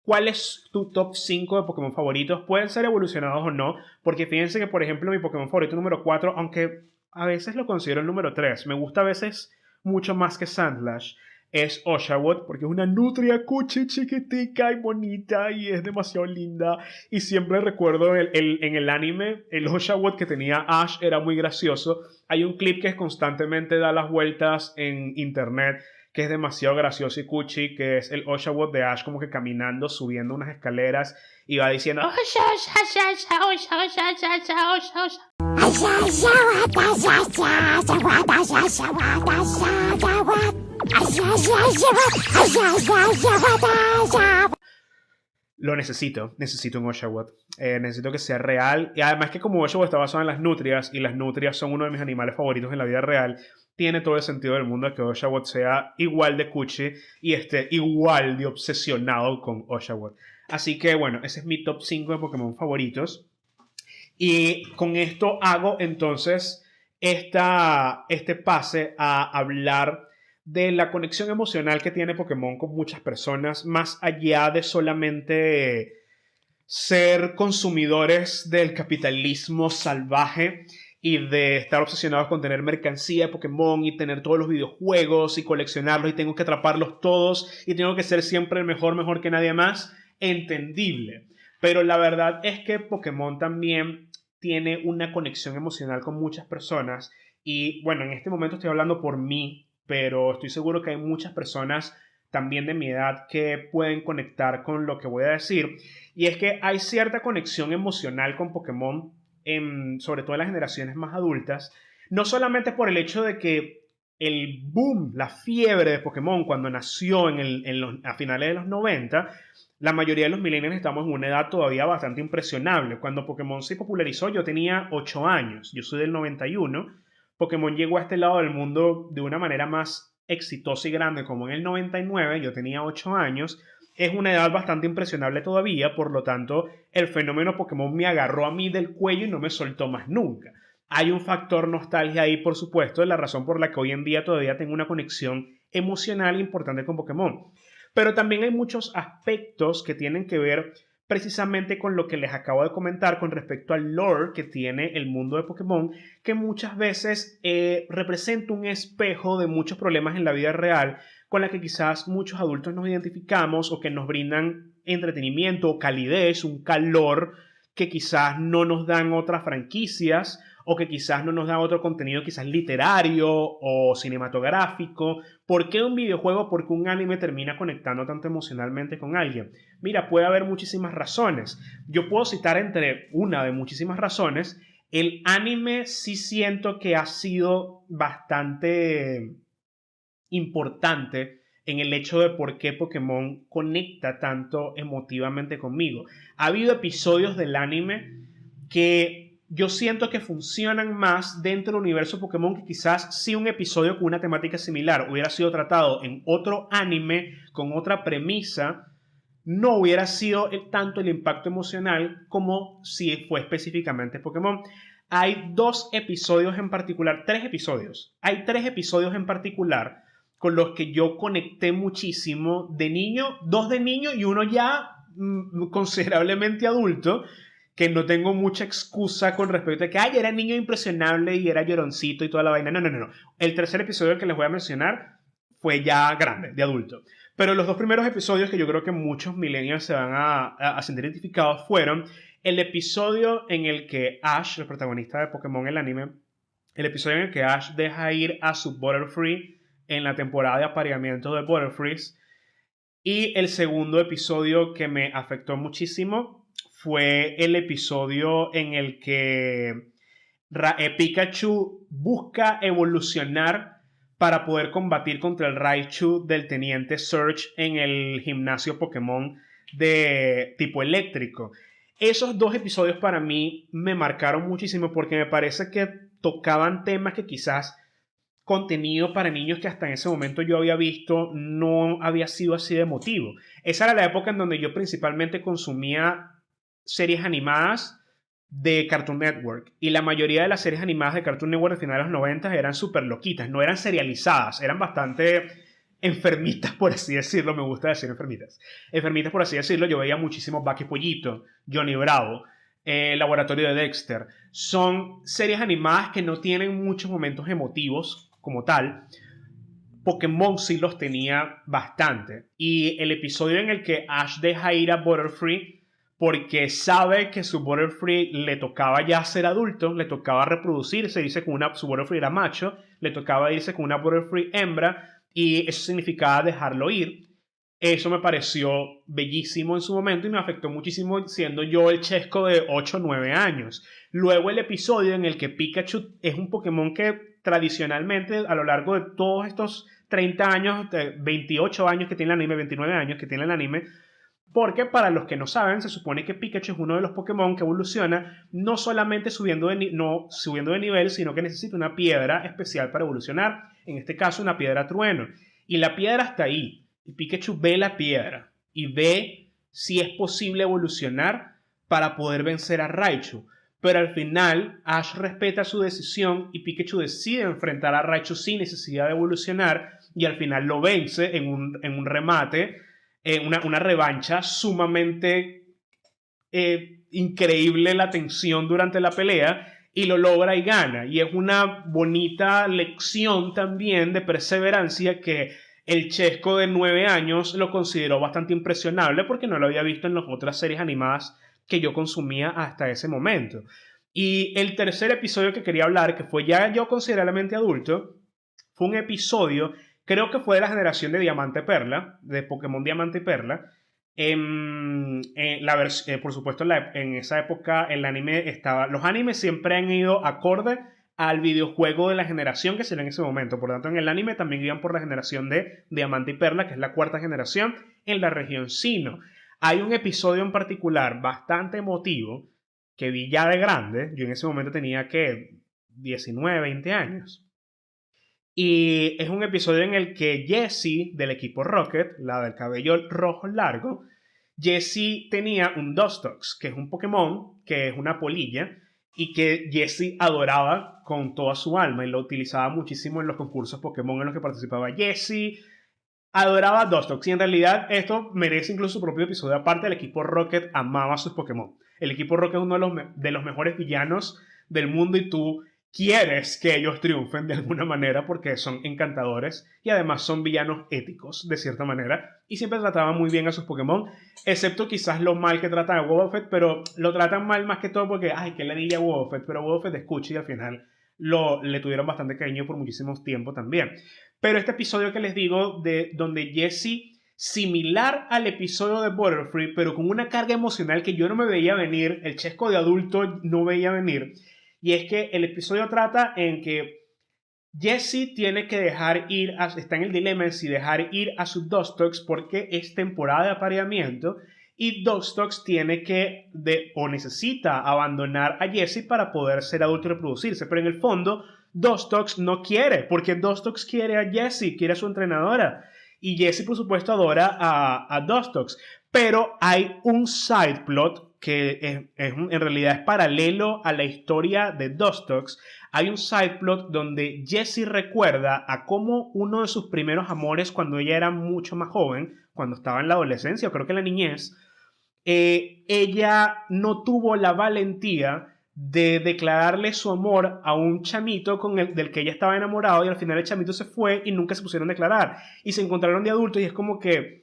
¿Cuál es tu top 5 de Pokémon favoritos? Pueden ser evolucionados o no. Porque fíjense que, por ejemplo, mi Pokémon favorito número 4, aunque a veces lo considero el número 3, me gusta a veces mucho más que Sandslash, es Oshawott, porque es una nutria cuchi chiquitica y bonita y es demasiado linda. Y siempre recuerdo en el anime, el Oshawott que tenía Ash era muy gracioso. Hay un clip que constantemente da las vueltas en internet, que es demasiado gracioso y cuchi, que es el Oshawott de Ash como que caminando, subiendo unas escaleras y va diciendo lo necesito un Oshawott. Necesito que sea real. Y además que como Oshawott está basado en las nutrias, y las nutrias son uno de mis animales favoritos en la vida real, tiene todo el sentido del mundo que Oshawott sea igual de cuchi y esté igual de obsesionado con Oshawott. Así que bueno, ese es mi top 5 de Pokémon favoritos. Y con esto hago entonces este pase a hablar de la conexión emocional que tiene Pokémon con muchas personas, más allá de solamente ser consumidores del capitalismo salvaje y de estar obsesionados con tener mercancía de Pokémon y tener todos los videojuegos y coleccionarlos y tengo que atraparlos todos y tengo que ser siempre el mejor que nadie más. Entendible. Pero la verdad es que Pokémon también tiene una conexión emocional con muchas personas y bueno, en este momento estoy hablando por mí, pero estoy seguro que hay muchas personas también de mi edad que pueden conectar con lo que voy a decir. Y es que hay cierta conexión emocional con Pokémon, sobre todo en las generaciones más adultas, no solamente por el hecho de que el boom, la fiebre de Pokémon cuando nació a finales de los 90, la mayoría de los millennials estamos en una edad todavía bastante impresionable. Cuando Pokémon se popularizó yo tenía 8 años, yo soy del 91. Pokémon llegó a este lado del mundo de una manera más exitosa y grande como en el 99, yo tenía 8 años. Es una edad bastante impresionable todavía, por lo tanto el fenómeno Pokémon me agarró a mí del cuello y no me soltó más nunca. Hay un factor nostalgia ahí, por supuesto, de la razón por la que hoy en día todavía tengo una conexión emocional importante con Pokémon. Pero también hay muchos aspectos que tienen que ver precisamente con lo que les acabo de comentar con respecto al lore que tiene el mundo de Pokémon, que muchas veces representa un espejo de muchos problemas en la vida real con la que quizás muchos adultos nos identificamos o que nos brindan entretenimiento, calidez, un calor que quizás no nos dan otras franquicias o que quizás no nos dan otro contenido quizás literario o cinematográfico. ¿Por qué un videojuego? ¿Por qué un anime termina conectando tanto emocionalmente con alguien? Mira, puede haber muchísimas razones. Yo puedo citar entre una de muchísimas razones. El anime sí siento que ha sido bastante importante en el hecho de por qué Pokémon conecta tanto emotivamente conmigo. Ha habido episodios del anime que yo siento que funcionan más dentro del universo Pokémon que quizás si un episodio con una temática similar hubiera sido tratado en otro anime con otra premisa, no hubiera sido tanto el impacto emocional como si fue específicamente Pokémon. Hay dos episodios en particular, tres episodios. Hay tres episodios en particular con los que yo conecté muchísimo de niño, dos de niño y uno ya considerablemente adulto, que no tengo mucha excusa con respecto a que, ay, era niño impresionable y era lloroncito y toda la vaina. No. El tercer episodio que les voy a mencionar fue ya grande, de adulto. Pero los dos primeros episodios que yo creo que muchos millennials se van a sentir identificados fueron el episodio en el que Ash, el protagonista de Pokémon el anime, el episodio en el que Ash deja ir a su Butterfree en la temporada de apareamiento de Butterfrees. Y el segundo episodio que me afectó muchísimo fue el episodio en el que Pikachu busca evolucionar para poder combatir contra el Raichu del teniente Surge en el gimnasio Pokémon de tipo eléctrico. Esos dos episodios para mí me marcaron muchísimo porque me parece que tocaban temas que quizás contenido para niños que hasta en ese momento yo había visto no había sido así de emotivo. Esa era la época en donde yo principalmente consumía series animadas de Cartoon Network y la mayoría de las series animadas de Cartoon Network de finales de los 90 eran súper loquitas, no eran serializadas, eran bastante enfermitas, por así decirlo. Me gusta decir enfermitas, por así decirlo. Yo veía muchísimo Bucky Pollito, Johnny Bravo, Laboratorio de Dexter. Son series animadas que no tienen muchos momentos emotivos como tal. Pokémon sí los tenía bastante. Y el episodio en el que Ash deja ir a Butterfree porque sabe que su Butterfree le tocaba ya ser adulto, le tocaba reproducirse, dice que su Butterfree era macho, le tocaba irse con una Butterfree hembra y eso significaba dejarlo ir. Eso me pareció bellísimo en su momento y me afectó muchísimo siendo yo el chesco de 8 o 9 años. Luego el episodio en el que Pikachu es un Pokémon que tradicionalmente a lo largo de todos estos 30 años, 28 años que tiene el anime, 29 años que tiene el anime, Porque para los que no saben, se supone que Pikachu es uno de los Pokémon que evoluciona no solamente subiendo de nivel, sino que necesita una piedra especial para evolucionar. En este caso, una piedra trueno. Y la piedra está ahí. Y Pikachu ve la piedra y ve si es posible evolucionar para poder vencer a Raichu. Pero al final, Ash respeta su decisión y Pikachu decide enfrentar a Raichu sin necesidad de evolucionar y al final lo vence en un remate, una revancha sumamente increíble la tensión durante la pelea y lo logra y gana. Y es una bonita lección también de perseverancia que el Chesco de 9 años lo consideró bastante impresionable porque no lo había visto en las otras series animadas que yo consumía hasta ese momento. Y el tercer episodio que quería hablar, que fue ya yo considerablemente adulto, fue un episodio, creo que fue de la generación de Diamante Perla, de Pokémon Diamante y Perla. Por supuesto, en esa época el anime estaba... Los animes siempre han ido acorde al videojuego de la generación que sería en ese momento. Por lo tanto, en el anime también iban por la generación de Diamante y Perla, que es la cuarta generación, en la región Sinnoh. Hay un episodio en particular bastante emotivo que vi ya de grande. Yo en ese momento tenía, ¿qué? 19, 20 años. Y es un episodio en el que Jessie, del equipo Rocket, la del cabello rojo largo, Jessie tenía un Dustox, que es un Pokémon, que es una polilla, y que Jessie adoraba con toda su alma y lo utilizaba muchísimo en los concursos Pokémon en los que participaba. Jessie adoraba Dustox y en realidad esto merece incluso su propio episodio aparte. El equipo Rocket amaba a sus Pokémon. El equipo Rocket es uno de los mejores villanos del mundo y tú quieres que ellos triunfen de alguna manera porque son encantadores y además son villanos éticos de cierta manera y siempre trataban muy bien a sus Pokémon, excepto quizás lo mal que tratan a Wobbuffet, pero lo tratan mal más que todo porque ay, que le diría a Wobbuffet, pero Wobbuffet escucha y al final le tuvieron bastante cariño por muchísimo tiempo también. Pero este episodio que les digo de donde Jessie, similar al episodio de Butterfree, pero con una carga emocional que yo no me veía venir, el Chesco de adulto no veía venir. Y es que el episodio trata en que Jessie tiene que dejar ir, está en el dilema de si dejar ir a su Dustox porque es temporada de apareamiento y Dustox tiene que, o necesita abandonar a Jessie para poder ser adulto y reproducirse. Pero en el fondo, Dustox no quiere, porque Dustox quiere a Jessie, quiere a su entrenadora. Y Jessie, por supuesto, adora a Dustox. Pero hay un side plot que en realidad es paralelo a la historia de Dustox. Hay un side plot donde Jessie recuerda a cómo uno de sus primeros amores cuando ella era mucho más joven, cuando estaba en la adolescencia o creo que en la niñez, ella no tuvo la valentía de declararle su amor a un chamito del que ella estaba enamorado y al final el chamito se fue y nunca se pusieron a declarar y se encontraron de adultos y es como que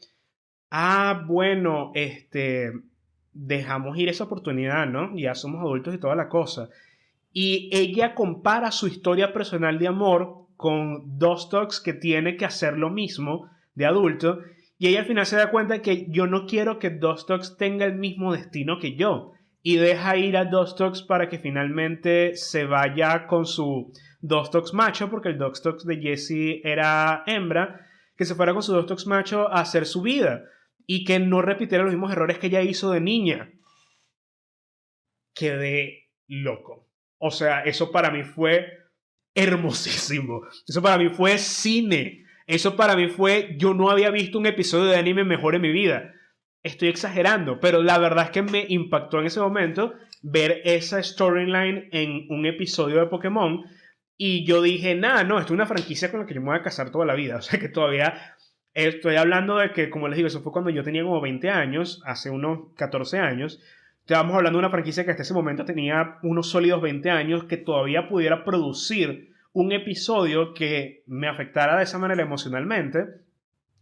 bueno, dejamos ir esa oportunidad, ¿no? Ya somos adultos y toda la cosa. Y ella compara su historia personal de amor con Dustox que tiene que hacer lo mismo de adulto. Y ella al final se da cuenta de que yo no quiero que Dustox tenga el mismo destino que yo. Y deja ir a Dustox para que finalmente se vaya con su Dustox macho, porque el Dustox de Jessie era hembra, que se fuera con su Dustox macho a hacer su vida. Y que no repitiera los mismos errores que ella hizo de niña. Quedé loco. O sea, eso para mí fue hermosísimo. Eso para mí fue cine. Eso para mí fue... Yo no había visto un episodio de anime mejor en mi vida. Estoy exagerando, pero la verdad es que me impactó en ese momento ver esa storyline en un episodio de Pokémon. Y yo dije, nada, no, esto es una franquicia con la que yo me voy a casar toda la vida. O sea que todavía estoy hablando de que, como les digo, eso fue cuando yo tenía como 20 años, hace unos 14 años. Estábamos hablando de una franquicia que hasta ese momento tenía unos sólidos 20 años, que todavía pudiera producir un episodio que me afectara de esa manera emocionalmente.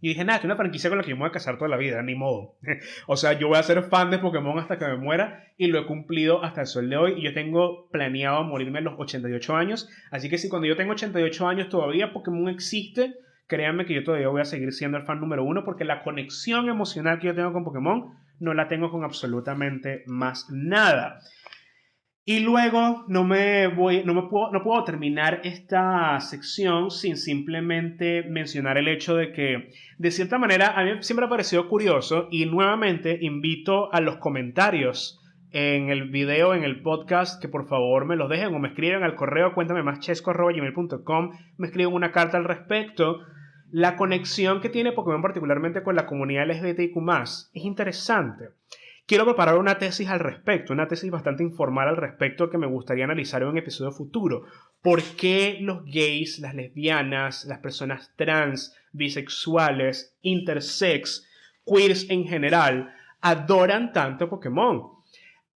Y dije, nada, es una franquicia con la que yo me voy a casar toda la vida, ni modo. O sea, yo voy a ser fan de Pokémon hasta que me muera y lo he cumplido hasta el sol de hoy. Y yo tengo planeado morirme a los 88 años. Así que si cuando yo tengo 88 años todavía Pokémon existe, créanme que yo todavía voy a seguir siendo el fan número uno porque la conexión emocional que yo tengo con Pokémon no la tengo con absolutamente más nada. Y luego no puedo terminar esta sección sin simplemente mencionar el hecho de que, de cierta manera, a mí siempre me ha parecido curioso y nuevamente invito a los comentarios en el video, en el podcast, que por favor me los dejen o me escriben al correo cuéntamemaschesco@gmail.com, me escriben una carta al respecto. La conexión que tiene Pokémon particularmente con la comunidad LGBTIQ+, es interesante. Quiero preparar una tesis al respecto, una tesis bastante informal al respecto que me gustaría analizar en un episodio futuro. ¿Por qué los gays, las lesbianas, las personas trans, bisexuales, intersex, queers en general, adoran tanto Pokémon?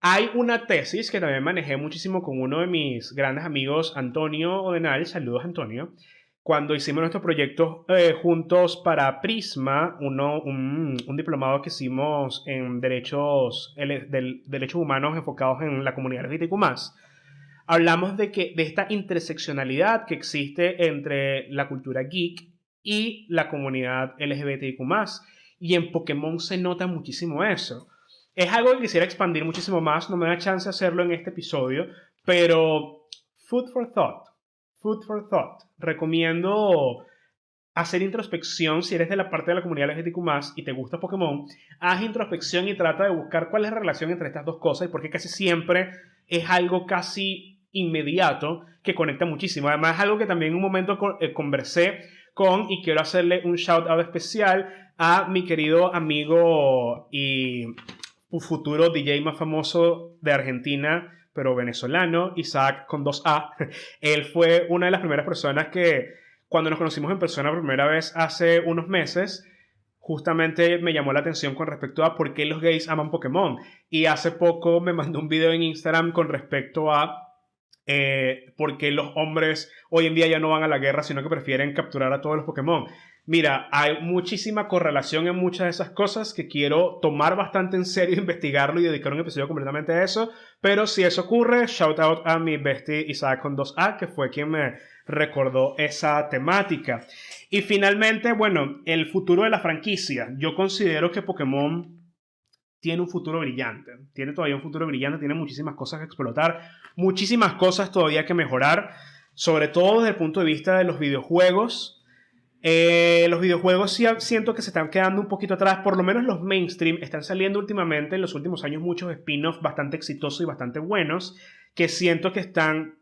Hay una tesis que también manejé muchísimo con uno de mis grandes amigos, Antonio Odenal. Saludos, Antonio. Cuando hicimos nuestros proyectos juntos para Prisma, un diplomado que hicimos en derechos humanos enfocados en la comunidad LGBTQ+, hablamos de esta interseccionalidad que existe entre la cultura geek y la comunidad LGBTQ+. Y en Pokémon se nota muchísimo eso. Es algo que quisiera expandir muchísimo más, no me da chance de hacerlo en este episodio, pero food for thought. Food for thought. Recomiendo hacer introspección si eres de la parte de la comunidad LGBTQ+, y te gusta Pokémon. Haz introspección y trata de buscar cuál es la relación entre estas dos cosas, porque casi siempre es algo casi inmediato que conecta muchísimo. Además, es algo que también en un momento conversé con, y quiero hacerle un shout out especial a mi querido amigo y futuro DJ más famoso de Argentina, pero venezolano, Isaac con 2A. Él fue una de las primeras personas que, cuando nos conocimos en persona por primera vez hace unos meses, justamente me llamó la atención con respecto a por qué los gays aman Pokémon. Y hace poco me mandó un video en Instagram con respecto a por qué los hombres hoy en día ya no van a la guerra, sino que prefieren capturar a todos los Pokémon. Mira, hay muchísima correlación en muchas de esas cosas que quiero tomar bastante en serio, investigarlo y dedicar un episodio completamente a eso. Pero si eso ocurre, shout out a mi bestie Isaac con 2A, que fue quien me recordó esa temática. Y finalmente, bueno, el futuro de la franquicia. Yo considero que Pokémon tiene un futuro brillante. Tiene todavía un futuro brillante, tiene muchísimas cosas que explotar, muchísimas cosas todavía que mejorar, sobre todo desde el punto de vista de los videojuegos. Los videojuegos sí siento que se están quedando un poquito atrás, por lo menos los mainstream. Están saliendo últimamente, en los últimos años, muchos spin-offs bastante exitosos y bastante buenos, que siento que están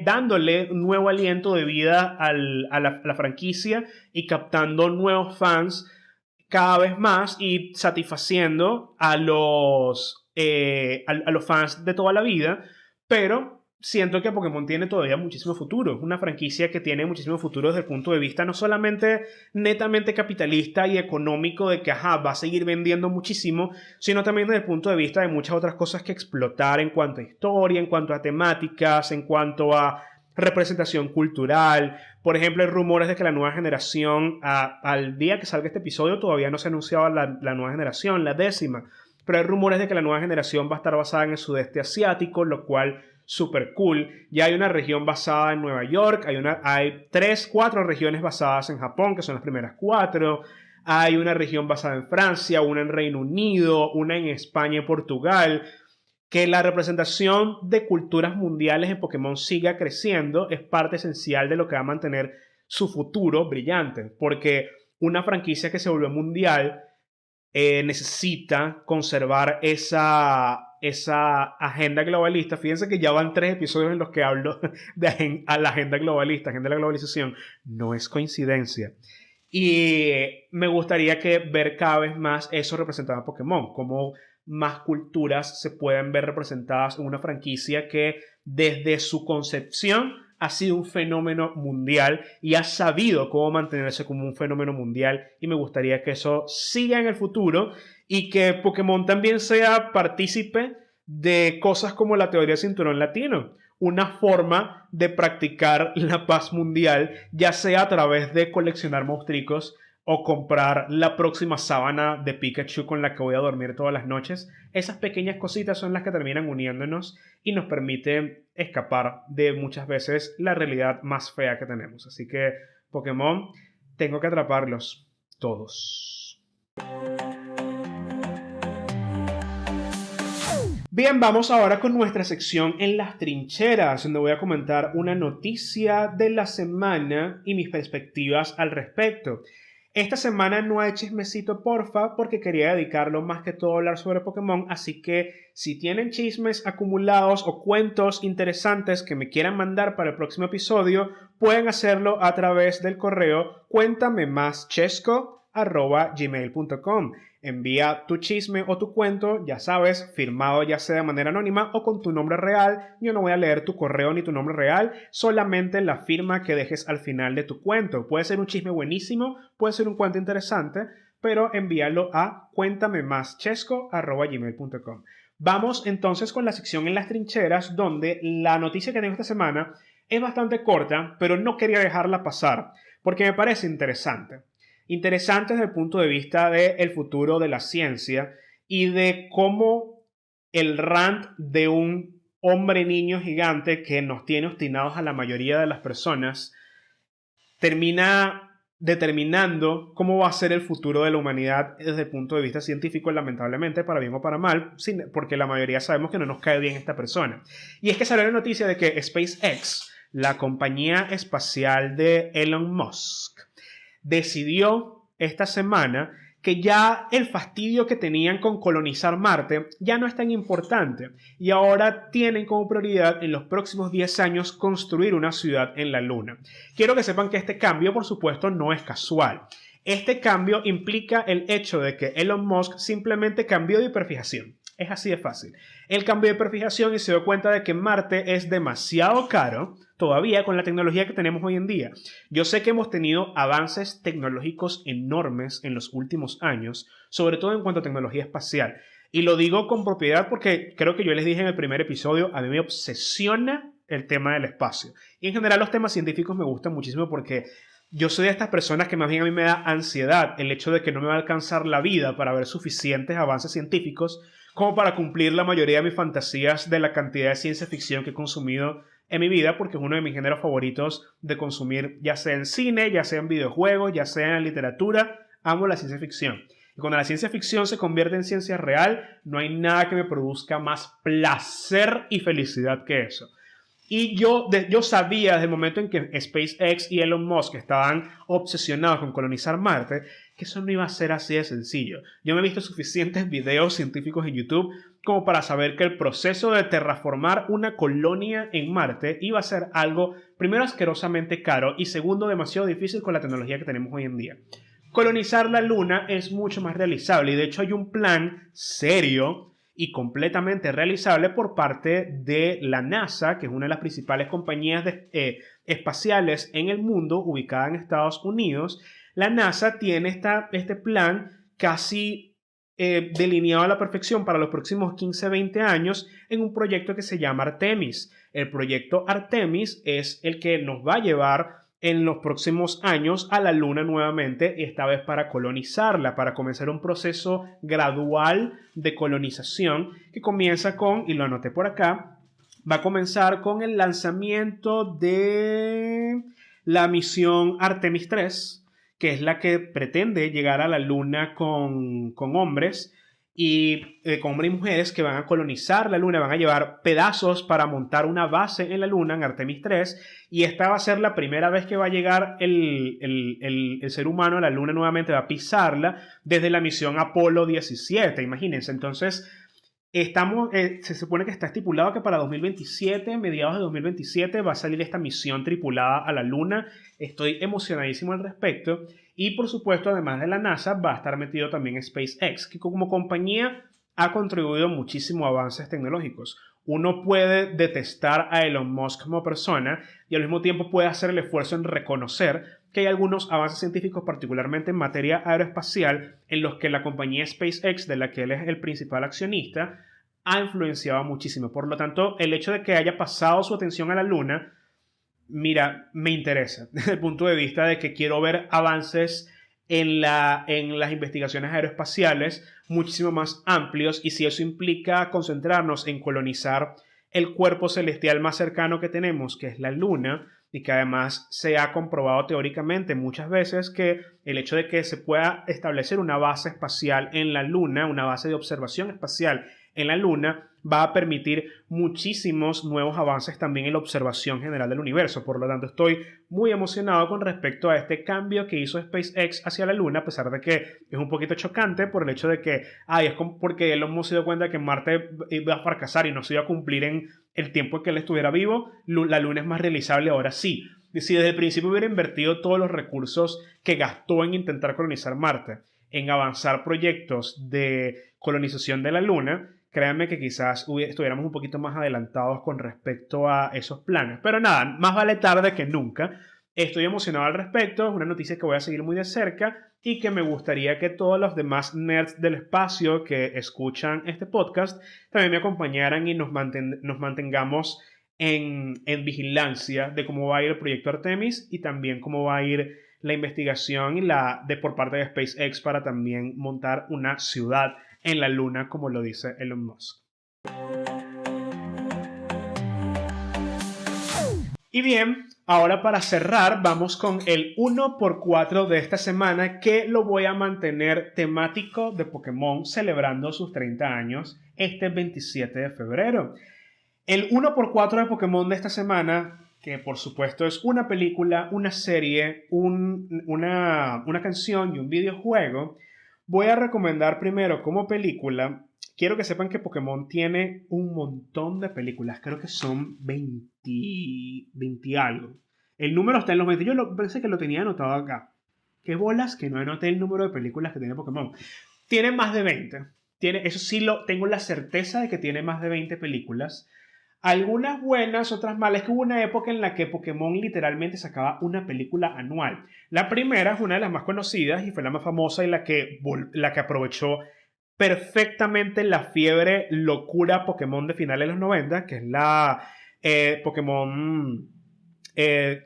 dándole un nuevo aliento de vida a la franquicia y captando nuevos fans cada vez más y satisfaciendo a los fans de toda la vida, pero siento que Pokémon tiene todavía muchísimo futuro. Es una franquicia que tiene muchísimo futuro desde el punto de vista no solamente netamente capitalista y económico de que va a seguir vendiendo muchísimo, sino también desde el punto de vista de muchas otras cosas que explotar en cuanto a historia, en cuanto a temáticas, en cuanto a representación cultural. Por ejemplo, hay rumores de que la nueva generación, al día que salga este episodio, todavía no se ha anunciado la nueva generación, la 10ª, pero hay rumores de que la nueva generación va a estar basada en el sudeste asiático, lo cual súper cool. Ya hay una región basada en Nueva York, hay 4 regiones basadas en Japón, que son las primeras 4. Hay una región basada en Francia, una en Reino Unido, una en España y Portugal. Que la representación de culturas mundiales en Pokémon siga creciendo es parte esencial de lo que va a mantener su futuro brillante, porque una franquicia que se volvió mundial necesita conservar esa agenda globalista. Fíjense que ya van 3 episodios en los que hablo de la agenda globalista, agenda de la globalización. No es coincidencia. Y me gustaría ver cada vez más eso representado en Pokémon, como más culturas se pueden ver representadas en una franquicia que desde su concepción ha sido un fenómeno mundial y ha sabido cómo mantenerse como un fenómeno mundial, y me gustaría que eso siga en el futuro y que Pokémon también sea partícipe de cosas como la teoría del cinturón latino, una forma de practicar la paz mundial, ya sea a través de coleccionar monstruos o comprar la próxima sábana de Pikachu con la que voy a dormir todas las noches. Esas pequeñas cositas son las que terminan uniéndonos y nos permiten escapar de muchas veces la realidad más fea que tenemos. Así que, Pokémon, tengo que atraparlos todos. Bien, vamos ahora con nuestra sección en las trincheras, donde voy a comentar una noticia de la semana y mis perspectivas al respecto. Esta semana no hay chismecito, porfa, porque quería dedicarlo más que todo a hablar sobre Pokémon, así que si tienen chismes acumulados o cuentos interesantes que me quieran mandar para el próximo episodio, pueden hacerlo a través del correo cuéntamemáschesco@gmail.com. Envía tu chisme o tu cuento, ya sabes, firmado ya sea de manera anónima o con tu nombre real. Yo no voy a leer tu correo ni tu nombre real, solamente la firma que dejes al final de tu cuento. Puede ser un chisme buenísimo, puede ser un cuento interesante, pero envíalo a cuéntamemáschesco@gmail.com. Vamos entonces con la sección en las trincheras, donde la noticia que tengo esta semana es bastante corta, pero no quería dejarla pasar, porque me parece interesante. Interesante desde el punto de vista del futuro de la ciencia y de cómo el rant de un hombre niño gigante que nos tiene obstinados a la mayoría de las personas termina determinando cómo va a ser el futuro de la humanidad desde el punto de vista científico, lamentablemente, para bien o para mal, porque la mayoría sabemos que no nos cae bien esta persona. Y es que salió la noticia de que SpaceX, la compañía espacial de Elon Musk, decidió esta semana que ya el fastidio que tenían con colonizar Marte ya no es tan importante y ahora tienen como prioridad en los próximos 10 años construir una ciudad en la Luna. Quiero que sepan que este cambio, por supuesto, no es casual. Este cambio implica el hecho de que Elon Musk simplemente cambió de hiperfijación. Es así de fácil. Él cambió de hiperfijación y se dio cuenta de que Marte es demasiado caro todavía con la tecnología que tenemos hoy en día. Yo sé que hemos tenido avances tecnológicos enormes en los últimos años, sobre todo en cuanto a tecnología espacial. Y lo digo con propiedad porque creo que yo les dije en el primer episodio, a mí me obsesiona el tema del espacio. Y en general los temas científicos me gustan muchísimo porque yo soy de estas personas que más bien a mí me da ansiedad el hecho de que no me va a alcanzar la vida para ver suficientes avances científicos como para cumplir la mayoría de mis fantasías de la cantidad de ciencia ficción que he consumido en mi vida, porque es uno de mis géneros favoritos de consumir, ya sea en cine, ya sea en videojuegos, ya sea en literatura. Amo la ciencia ficción. Y cuando la ciencia ficción se convierte en ciencia real, no hay nada que me produzca más placer y felicidad que eso. Y yo sabía desde el momento en que SpaceX y Elon Musk estaban obsesionados con colonizar Marte, que eso no iba a ser así de sencillo. Yo me he visto suficientes videos científicos en YouTube como para saber que el proceso de terraformar una colonia en Marte iba a ser algo, primero, asquerosamente caro y segundo, demasiado difícil con la tecnología que tenemos hoy en día. Colonizar la Luna es mucho más realizable y de hecho hay un plan serio y completamente realizable por parte de la NASA, que es una de las principales compañías espaciales en el mundo, ubicada en Estados Unidos. La NASA tiene este plan casi delineado a la perfección para los próximos 15-20 años en un proyecto que se llama Artemis. El proyecto Artemis es el que nos va a llevar en los próximos años a la Luna nuevamente, esta vez para colonizarla, para comenzar un proceso gradual de colonización que comienza con, y lo anoté por acá, va a comenzar con el lanzamiento de la misión Artemis 3, que es la que pretende llegar a la Luna con hombres con hombres y mujeres que van a colonizar la Luna, van a llevar pedazos para montar una base en la Luna, en Artemis 3, y esta va a ser la primera vez que va a llegar el ser humano a la Luna nuevamente, va a pisarla desde la misión Apolo 17, imagínense. Entonces, se supone que está estipulado que para 2027, mediados de 2027, va a salir esta misión tripulada a la Luna. Estoy emocionadísimo al respecto. Y por supuesto, además de la NASA, va a estar metido también SpaceX, que como compañía ha contribuido muchísimo a avances tecnológicos. Uno puede detestar a Elon Musk como persona y al mismo tiempo puede hacer el esfuerzo en reconocer que hay algunos avances científicos, particularmente en materia aeroespacial, en los que la compañía SpaceX, de la que él es el principal accionista, ha influenciado muchísimo. Por lo tanto, el hecho de que haya pasado su atención a la Luna, mira, me interesa desde el punto de vista de que quiero ver avances en las investigaciones aeroespaciales muchísimo más amplios, y si eso implica concentrarnos en colonizar el cuerpo celestial más cercano que tenemos, que es la Luna, y que además se ha comprobado teóricamente muchas veces que el hecho de que se pueda establecer una base espacial en la Luna, una base de observación espacial en la Luna va a permitir muchísimos nuevos avances también en la observación general del universo. Por lo tanto, estoy muy emocionado con respecto a este cambio que hizo SpaceX hacia la Luna, a pesar de que es un poquito chocante por el hecho de que es como porque él hemos dado cuenta que Marte iba a fracasar y no se iba a cumplir en el tiempo en que él estuviera vivo. La Luna es más realizable ahora sí. Si desde el principio hubiera invertido todos los recursos que gastó en intentar colonizar Marte, en avanzar proyectos de colonización de la Luna, créanme que quizás estuviéramos un poquito más adelantados con respecto a esos planes. Pero nada, más vale tarde que nunca. Estoy emocionado al respecto, es una noticia que voy a seguir muy de cerca y que me gustaría que todos los demás nerds del espacio que escuchan este podcast también me acompañaran y nos mantengamos en vigilancia de cómo va a ir el proyecto Artemis y también cómo va a ir la investigación por parte de SpaceX para también montar una ciudad en la Luna, como lo dice Elon Musk. Y bien, ahora para cerrar, vamos con el 1x4 de esta semana, que lo voy a mantener temático de Pokémon, celebrando sus 30 años este 27 de febrero. El 1x4 de Pokémon de esta semana, que por supuesto es una película, una serie, una canción y un videojuego, voy a recomendar primero como película. Quiero que sepan que Pokémon tiene un montón de películas, creo que son 20 algo. El número está en los 20, pensé que lo tenía anotado acá. ¿Qué bolas que no anoté el número de películas que tiene Pokémon? Tiene más de 20. Eso sí, tengo la certeza de que tiene más de 20 películas. Algunas buenas, otras malas. Es que hubo una época en la que Pokémon literalmente sacaba una película anual. La primera es una de las más conocidas y fue la más famosa y la que aprovechó perfectamente la fiebre locura Pokémon de finales de los 90, que es la Pokémon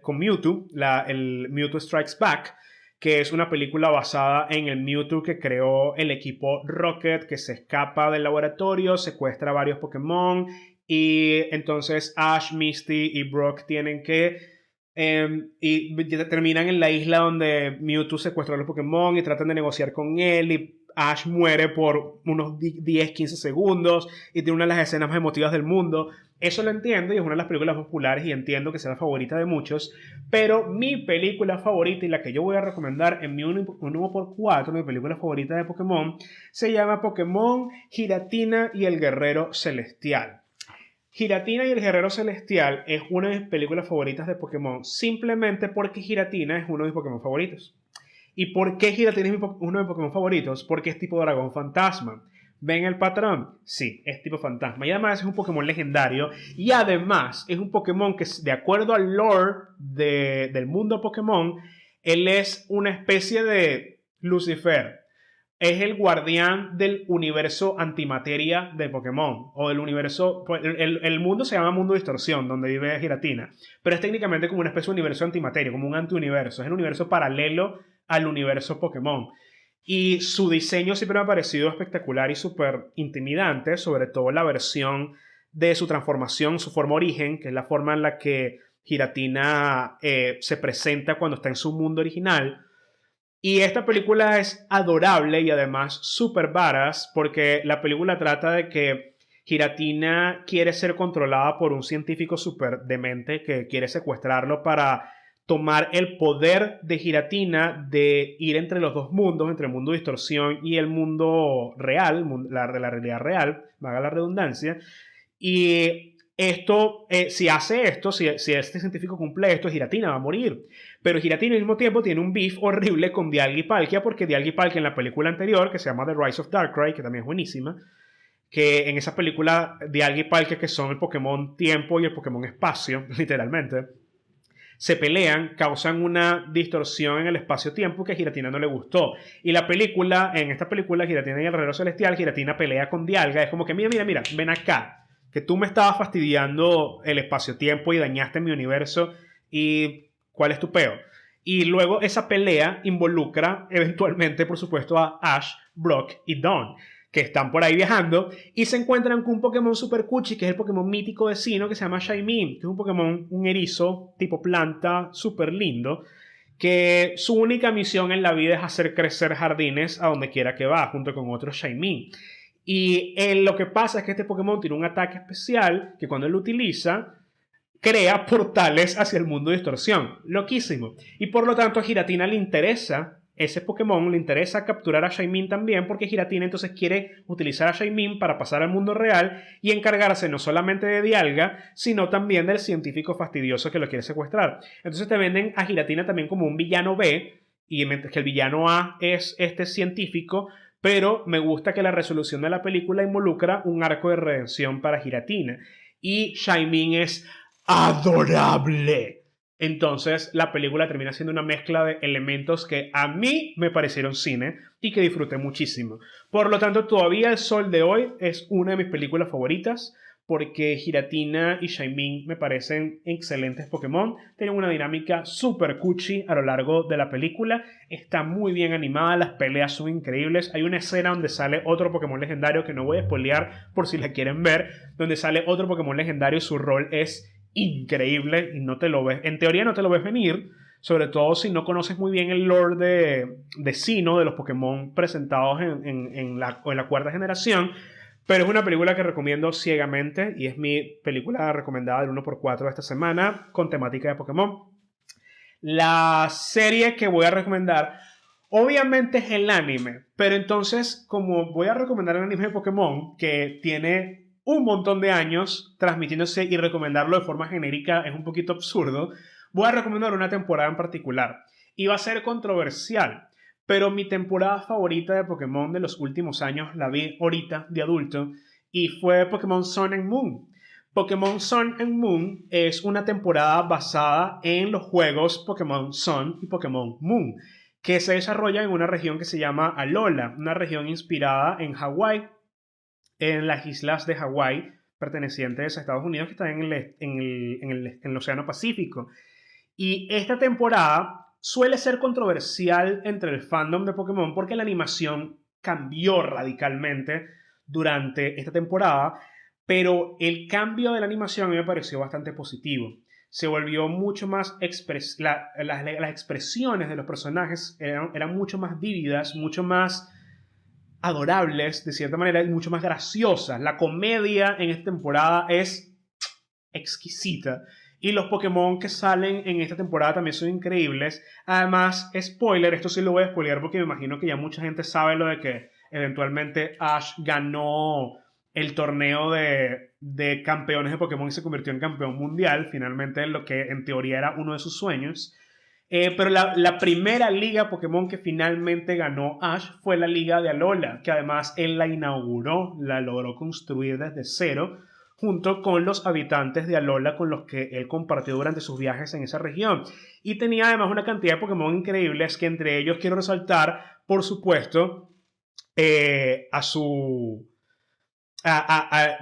con Mewtwo, el Mewtwo Strikes Back, que es una película basada en el Mewtwo que creó el equipo Rocket, que se escapa del laboratorio, secuestra a varios Pokémon y entonces Ash, Misty y Brock tienen que y terminan en la isla donde Mewtwo secuestró a los Pokémon y tratan de negociar con él y Ash muere por unos 10-15 segundos y tiene una de las escenas más emotivas del mundo. Eso lo entiendo y es una de las películas populares y entiendo que sea la favorita de muchos, pero mi película favorita y la que yo voy a recomendar en mi 1x4, mi película favorita de Pokémon, se llama Pokémon Giratina y el Guerrero Celestial. Giratina y el Guerrero Celestial es una de mis películas favoritas de Pokémon, simplemente porque Giratina es uno de mis Pokémon favoritos. ¿Y por qué Giratina es uno de mis Pokémon favoritos? Porque es tipo dragón fantasma. ¿Ven el patrón? Sí, es tipo fantasma. Y además es un Pokémon legendario. Y además es un Pokémon que, de acuerdo al lore del mundo Pokémon, él es una especie de Lucifer. Es el guardián del universo antimateria de Pokémon. O del universo... El mundo se llama Mundo Distorsión, donde vive Giratina. Pero es técnicamente como una especie de universo antimateria, como un antiuniverso. Es el universo paralelo al universo Pokémon. Y su diseño siempre me ha parecido espectacular y súper intimidante, sobre todo la versión de su transformación, su forma origen, que es la forma en la que Giratina se presenta cuando está en su mundo original. Y esta película es adorable y además súper varas porque la película trata de que Giratina quiere ser controlada por un científico súper demente que quiere secuestrarlo para tomar el poder de Giratina de ir entre los dos mundos, entre el mundo de distorsión y el mundo real, la realidad real, valga la redundancia. Y esto, si hace esto, si este científico cumple esto, Giratina va a morir. Pero Giratina al mismo tiempo tiene un beef horrible con Dialga y Palkia, porque Dialga y Palkia en la película anterior, que se llama The Rise of Darkrai, que también es buenísima, que en esa película Dialga y Palkia, que son el Pokémon Tiempo y el Pokémon Espacio, literalmente, se pelean, causan una distorsión en el espacio-tiempo que a Giratina no le gustó. Y en esta película, Giratina y el Guerrero Celestial, Giratina pelea con Dialga, es como que mira, ven acá, que tú me estabas fastidiando el espacio-tiempo y dañaste mi universo, y ¿cuál es tu peo? Y luego esa pelea involucra eventualmente, por supuesto, a Ash, Brock y Dawn, que están por ahí viajando y se encuentran con un Pokémon super cuchi, que es el Pokémon mítico de Sinnoh, que se llama Shaymin, que es un Pokémon, un erizo tipo planta súper lindo, que su única misión en la vida es hacer crecer jardines a donde quiera que va, junto con otros Shaymin. Y lo que pasa es que este Pokémon tiene un ataque especial que cuando él lo utiliza, crea portales hacia el mundo de distorsión. Loquísimo. Y por lo tanto a Giratina le interesa ese Pokémon, le interesa capturar a Shaymin también, porque Giratina entonces quiere utilizar a Shaymin para pasar al mundo real y encargarse no solamente de Dialga, sino también del científico fastidioso que lo quiere secuestrar. Entonces te venden a Giratina también como un villano B, y mientras que el villano A es este científico, pero me gusta que la resolución de la película involucra un arco de redención para Giratina. Y Shaymin es adorable. Entonces la película termina siendo una mezcla de elementos que a mí me parecieron cine y que disfruté muchísimo. Por lo tanto, todavía el sol de hoy es una de mis películas favoritas porque Giratina y Shaymin me parecen excelentes Pokémon. Tienen una dinámica súper cuchi a lo largo de la película. Está muy bien animada, las peleas son increíbles. Hay una escena donde sale otro Pokémon legendario que no voy a spoilear por si la quieren ver, donde sale otro Pokémon legendario y su rol es increíble y no te lo ves, en teoría no te lo ves venir, sobre todo si no conoces muy bien el lore de Sinnoh, de los Pokémon presentados en la cuarta generación, pero es una película que recomiendo ciegamente y es mi película recomendada del 1x4 de esta semana con temática de Pokémon. La serie que voy a recomendar obviamente es el anime, pero entonces como voy a recomendar el anime de Pokémon que tiene un montón de años transmitiéndose y recomendarlo de forma genérica es un poquito absurdo, voy a recomendar una temporada en particular. Y va a ser controversial, pero mi temporada favorita de Pokémon de los últimos años la vi ahorita de adulto y fue Pokémon Sun and Moon. Pokémon Sun and Moon es una temporada basada en los juegos Pokémon Sun y Pokémon Moon, que se desarrolla en una región que se llama Alola, una región inspirada en Hawái, en las islas de Hawái pertenecientes a Estados Unidos que están en el Océano Pacífico. Y esta temporada suele ser controversial entre el fandom de Pokémon porque la animación cambió radicalmente durante esta temporada, pero el cambio de la animación a mí me pareció bastante positivo. Se volvió mucho más las expresiones de los personajes eran mucho más vívidas, mucho más adorables de cierta manera y mucho más graciosas. La comedia en esta temporada es exquisita y los Pokémon que salen en esta temporada también son increíbles. Además, spoiler, esto sí lo voy a spoilear porque me imagino que ya mucha gente sabe lo de que eventualmente Ash ganó el torneo de campeones de Pokémon y se convirtió en campeón mundial, finalmente lo que en teoría era uno de sus sueños. Pero la primera liga Pokémon que finalmente ganó Ash fue la liga de Alola, que además él la inauguró, la logró construir desde cero, junto con los habitantes de Alola con los que él compartió durante sus viajes en esa región. Y tenía además una cantidad de Pokémon increíbles que entre ellos quiero resaltar, por supuesto,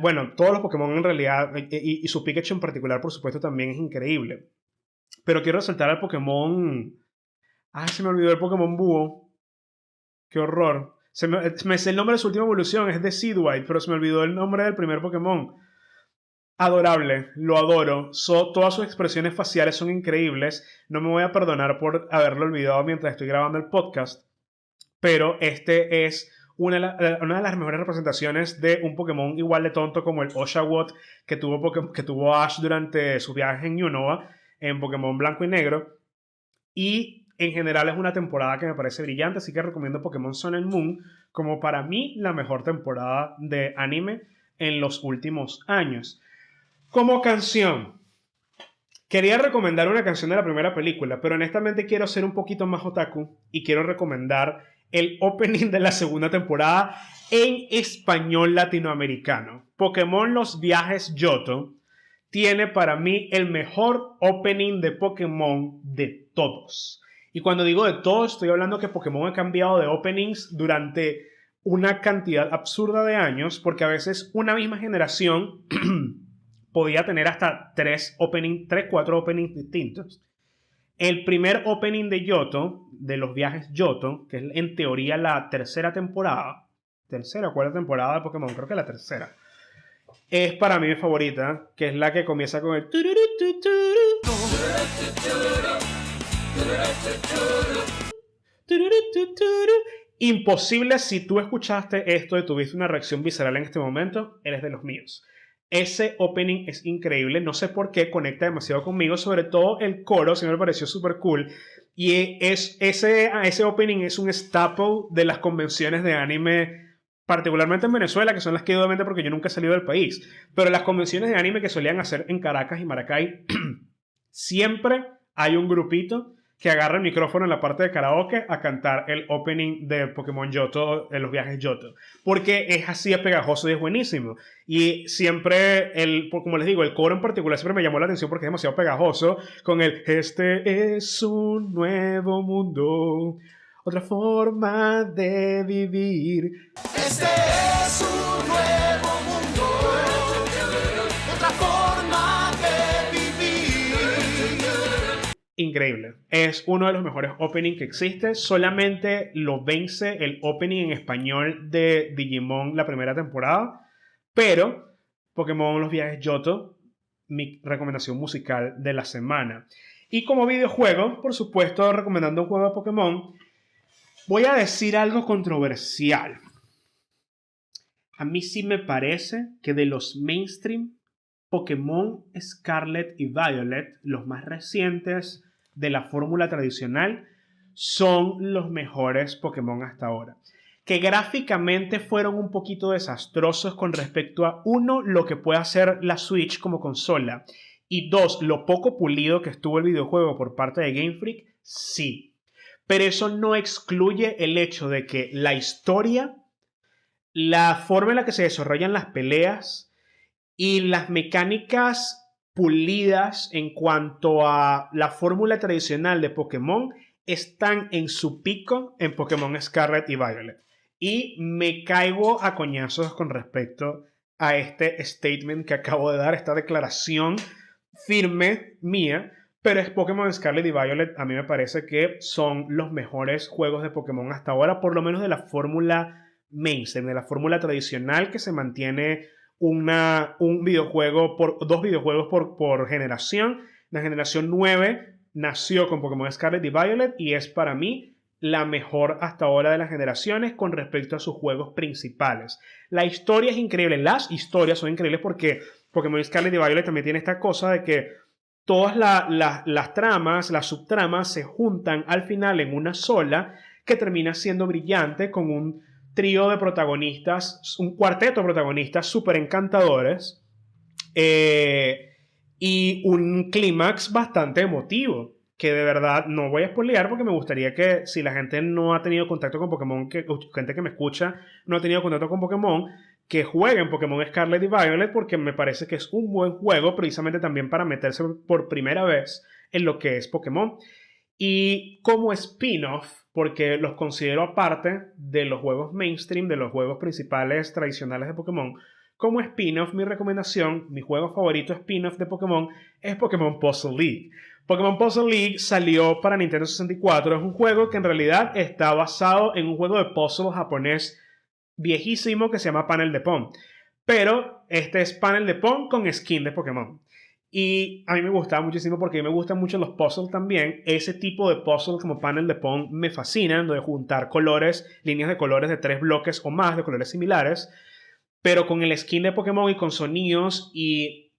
bueno, todos los Pokémon en realidad, y su Pikachu en particular, por supuesto, también es increíble. Pero quiero resaltar al Pokémon... se me olvidó el Pokémon Búho. ¡Qué horror! Me sé el nombre de su última evolución, es de Seedwhite, pero se me olvidó el nombre del primer Pokémon. Adorable, lo adoro. Todas sus expresiones faciales son increíbles. No me voy a perdonar por haberlo olvidado mientras estoy grabando el podcast. Pero este es una de las mejores representaciones de un Pokémon igual de tonto como el Oshawott que tuvo Ash durante sus viajes en Unova, en Pokémon Blanco y Negro. Y en general es una temporada que me parece brillante, así que recomiendo Pokémon Sun and Moon como para mí la mejor temporada de anime en los últimos años. Como canción, quería recomendar una canción de la primera película, pero honestamente quiero ser un poquito más otaku y quiero recomendar el opening de la segunda temporada en español latinoamericano. Pokémon Los Viajes Johto tiene para mí el mejor opening de Pokémon de todos. Y cuando digo de todos, estoy hablando que Pokémon ha cambiado de openings durante una cantidad absurda de años, porque a veces una misma generación podía tener hasta 4 openings distintos. El primer opening de Johto, de Los Viajes Johto, que es en teoría la tercera temporada, tercera o cuarta temporada de Pokémon, creo que la tercera, es para mí mi favorita, que es la que comienza con el Imposible, si tú escuchaste esto y tuviste una reacción visceral en este momento, eres de los míos. Ese opening es increíble, no sé por qué conecta demasiado conmigo, sobre todo el coro, sí me pareció súper cool. Y ese opening es un staple de las convenciones de anime, particularmente en Venezuela, que son las que obviamente porque yo nunca he salido del país. Pero las convenciones de anime que solían hacer en Caracas y Maracay, siempre hay un grupito que agarra el micrófono en la parte de karaoke a cantar el opening de Pokémon Johto en los viajes Johto. Porque es así de pegajoso y es buenísimo. Y siempre, como les digo, el coro en particular siempre me llamó la atención porque es demasiado pegajoso. Con el "Este es un nuevo mundo, otra forma de vivir". Este es un nuevo mundo, otra forma de vivir. Increíble. Es uno de los mejores openings que existe. Solamente lo vence el opening en español de Digimon la primera temporada. Pero Pokémon Los Viajes Johto, mi recomendación musical de la semana. Y como videojuego, por supuesto, recomendando un juego de Pokémon, voy a decir algo controversial. A mí sí me parece que de los mainstream, Pokémon Scarlet y Violet, los más recientes de la fórmula tradicional, son los mejores Pokémon hasta ahora. Que gráficamente fueron un poquito desastrosos con respecto a, uno, lo que puede hacer la Switch como consola, y dos, lo poco pulido que estuvo el videojuego por parte de Game Freak, sí. Pero eso no excluye el hecho de que la historia, la forma en la que se desarrollan las peleas y las mecánicas pulidas en cuanto a la fórmula tradicional de Pokémon están en su pico en Pokémon Scarlet y Violet. Y me caigo a coñazos con respecto a este statement que acabo de dar, esta declaración firme mía, pero es Pokémon Scarlet y Violet, a mí me parece que son los mejores juegos de Pokémon hasta ahora, por lo menos de la fórmula mainstream, de la fórmula tradicional que se mantiene un videojuego dos videojuegos por generación. La generación 9 nació con Pokémon Scarlet y Violet y es para mí la mejor hasta ahora de las generaciones con respecto a sus juegos principales. La historia es increíble, las historias son increíbles porque Pokémon Scarlet y Violet también tiene esta cosa de que todas las tramas, las subtramas se juntan al final en una sola que termina siendo brillante con un trío de protagonistas, un cuarteto de protagonistas súper encantadores y un clímax bastante emotivo que de verdad no voy a spoilear porque me gustaría que si la gente no ha tenido contacto con Pokémon, gente que me escucha no ha tenido contacto con Pokémon, que jueguen Pokémon Scarlet y Violet porque me parece que es un buen juego precisamente también para meterse por primera vez en lo que es Pokémon. Y como spin-off, porque los considero aparte de los juegos mainstream, de los juegos principales tradicionales de Pokémon, como spin-off, mi recomendación, mi juego favorito spin-off de Pokémon es Pokémon Puzzle League. Pokémon Puzzle League salió para Nintendo 64. Es un juego que en realidad está basado en un juego de puzzle japonés viejísimo que se llama Panel de Pon. Pero este es Panel de Pon con skin de Pokémon. Y a mí me gustaba muchísimo porque a mí me gustan mucho los puzzles también. Ese tipo de puzzles como Panel de Pon me fascinan, de juntar colores, líneas de colores de 3 bloques o más de colores similares, pero con el skin de Pokémon y con sonidos y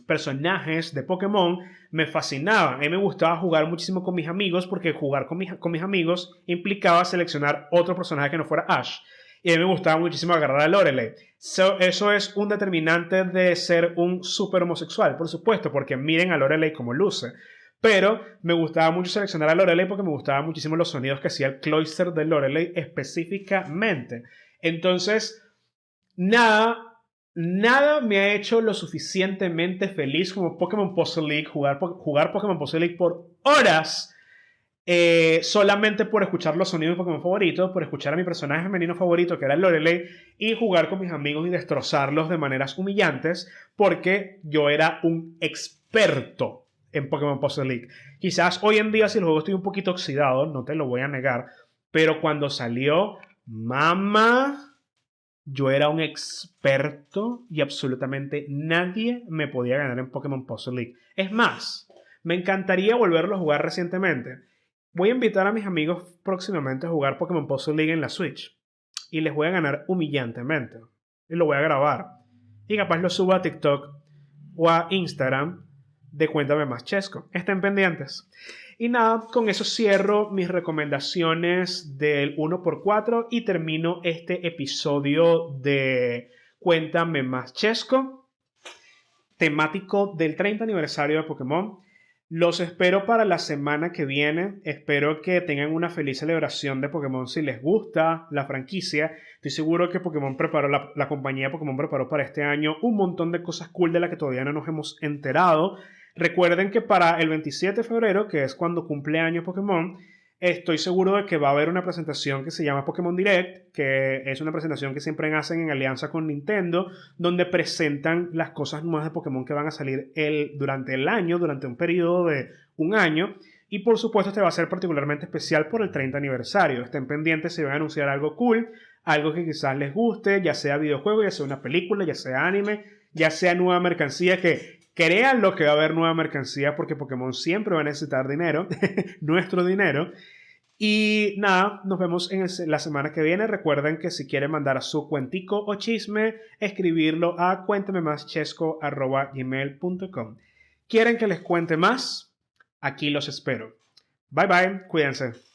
personajes de Pokémon me fascinaba. A mí me gustaba jugar muchísimo con mis amigos porque jugar con mis amigos implicaba seleccionar otro personaje que no fuera Ash. Y a mí me gustaba muchísimo agarrar a Lorelei. Eso es un determinante de ser un súper homosexual, por supuesto, porque miren a Lorelei como luce. Pero me gustaba mucho seleccionar a Lorelei porque me gustaban muchísimo los sonidos que hacía el Cloyster de Lorelei específicamente. Entonces, nada me ha hecho lo suficientemente feliz como Pokémon Puzzle League, jugar Pokémon Puzzle League por horas, solamente por escuchar los sonidos de Pokémon favoritos, por escuchar a mi personaje femenino favorito, que era Lorelei, y jugar con mis amigos y destrozarlos de maneras humillantes, porque yo era un experto en Pokémon Puzzle League. Quizás hoy en día, si el juego estoy un poquito oxidado, no te lo voy a negar, pero cuando salió, mamá, yo era un experto y absolutamente nadie me podía ganar en Pokémon Puzzle League. Es más, me encantaría volverlo a jugar recientemente. Voy a invitar a mis amigos próximamente a jugar Pokémon Puzzle League en la Switch. Y les voy a ganar humillantemente. Y lo voy a grabar. Y capaz lo subo a TikTok o a Instagram de Cuéntame Más Chesco. Estén pendientes. Y nada, con eso cierro mis recomendaciones del 1x4 y termino este episodio de Cuéntame Más Chesco, temático del 30 aniversario de Pokémon. Los espero para la semana que viene. Espero que tengan una feliz celebración de Pokémon si les gusta la franquicia. Estoy seguro que Pokémon preparó, la compañía Pokémon preparó para este año un montón de cosas cool de las que todavía no nos hemos enterado. Recuerden que para el 27 de febrero, que es cuando cumple año Pokémon, estoy seguro de que va a haber una presentación que se llama Pokémon Direct, que es una presentación que siempre hacen en alianza con Nintendo, donde presentan las cosas nuevas de Pokémon que van a salir durante el año, durante un periodo de un año. Y por supuesto este va a ser particularmente especial por el 30 aniversario. Estén pendientes, se va a anunciar algo cool, algo que quizás les guste, ya sea videojuego, ya sea una película, ya sea anime, ya sea nueva mercancía, que crean lo que va a haber nueva mercancía porque Pokémon siempre va a necesitar dinero, nuestro dinero. Y nada, nos vemos en la semana que viene. Recuerden que si quieren mandar su cuentico o chisme, escribirlo a cuéntememaschesco@gmail.com. ¿Quieren que les cuente más? Aquí los espero. Bye bye, cuídense.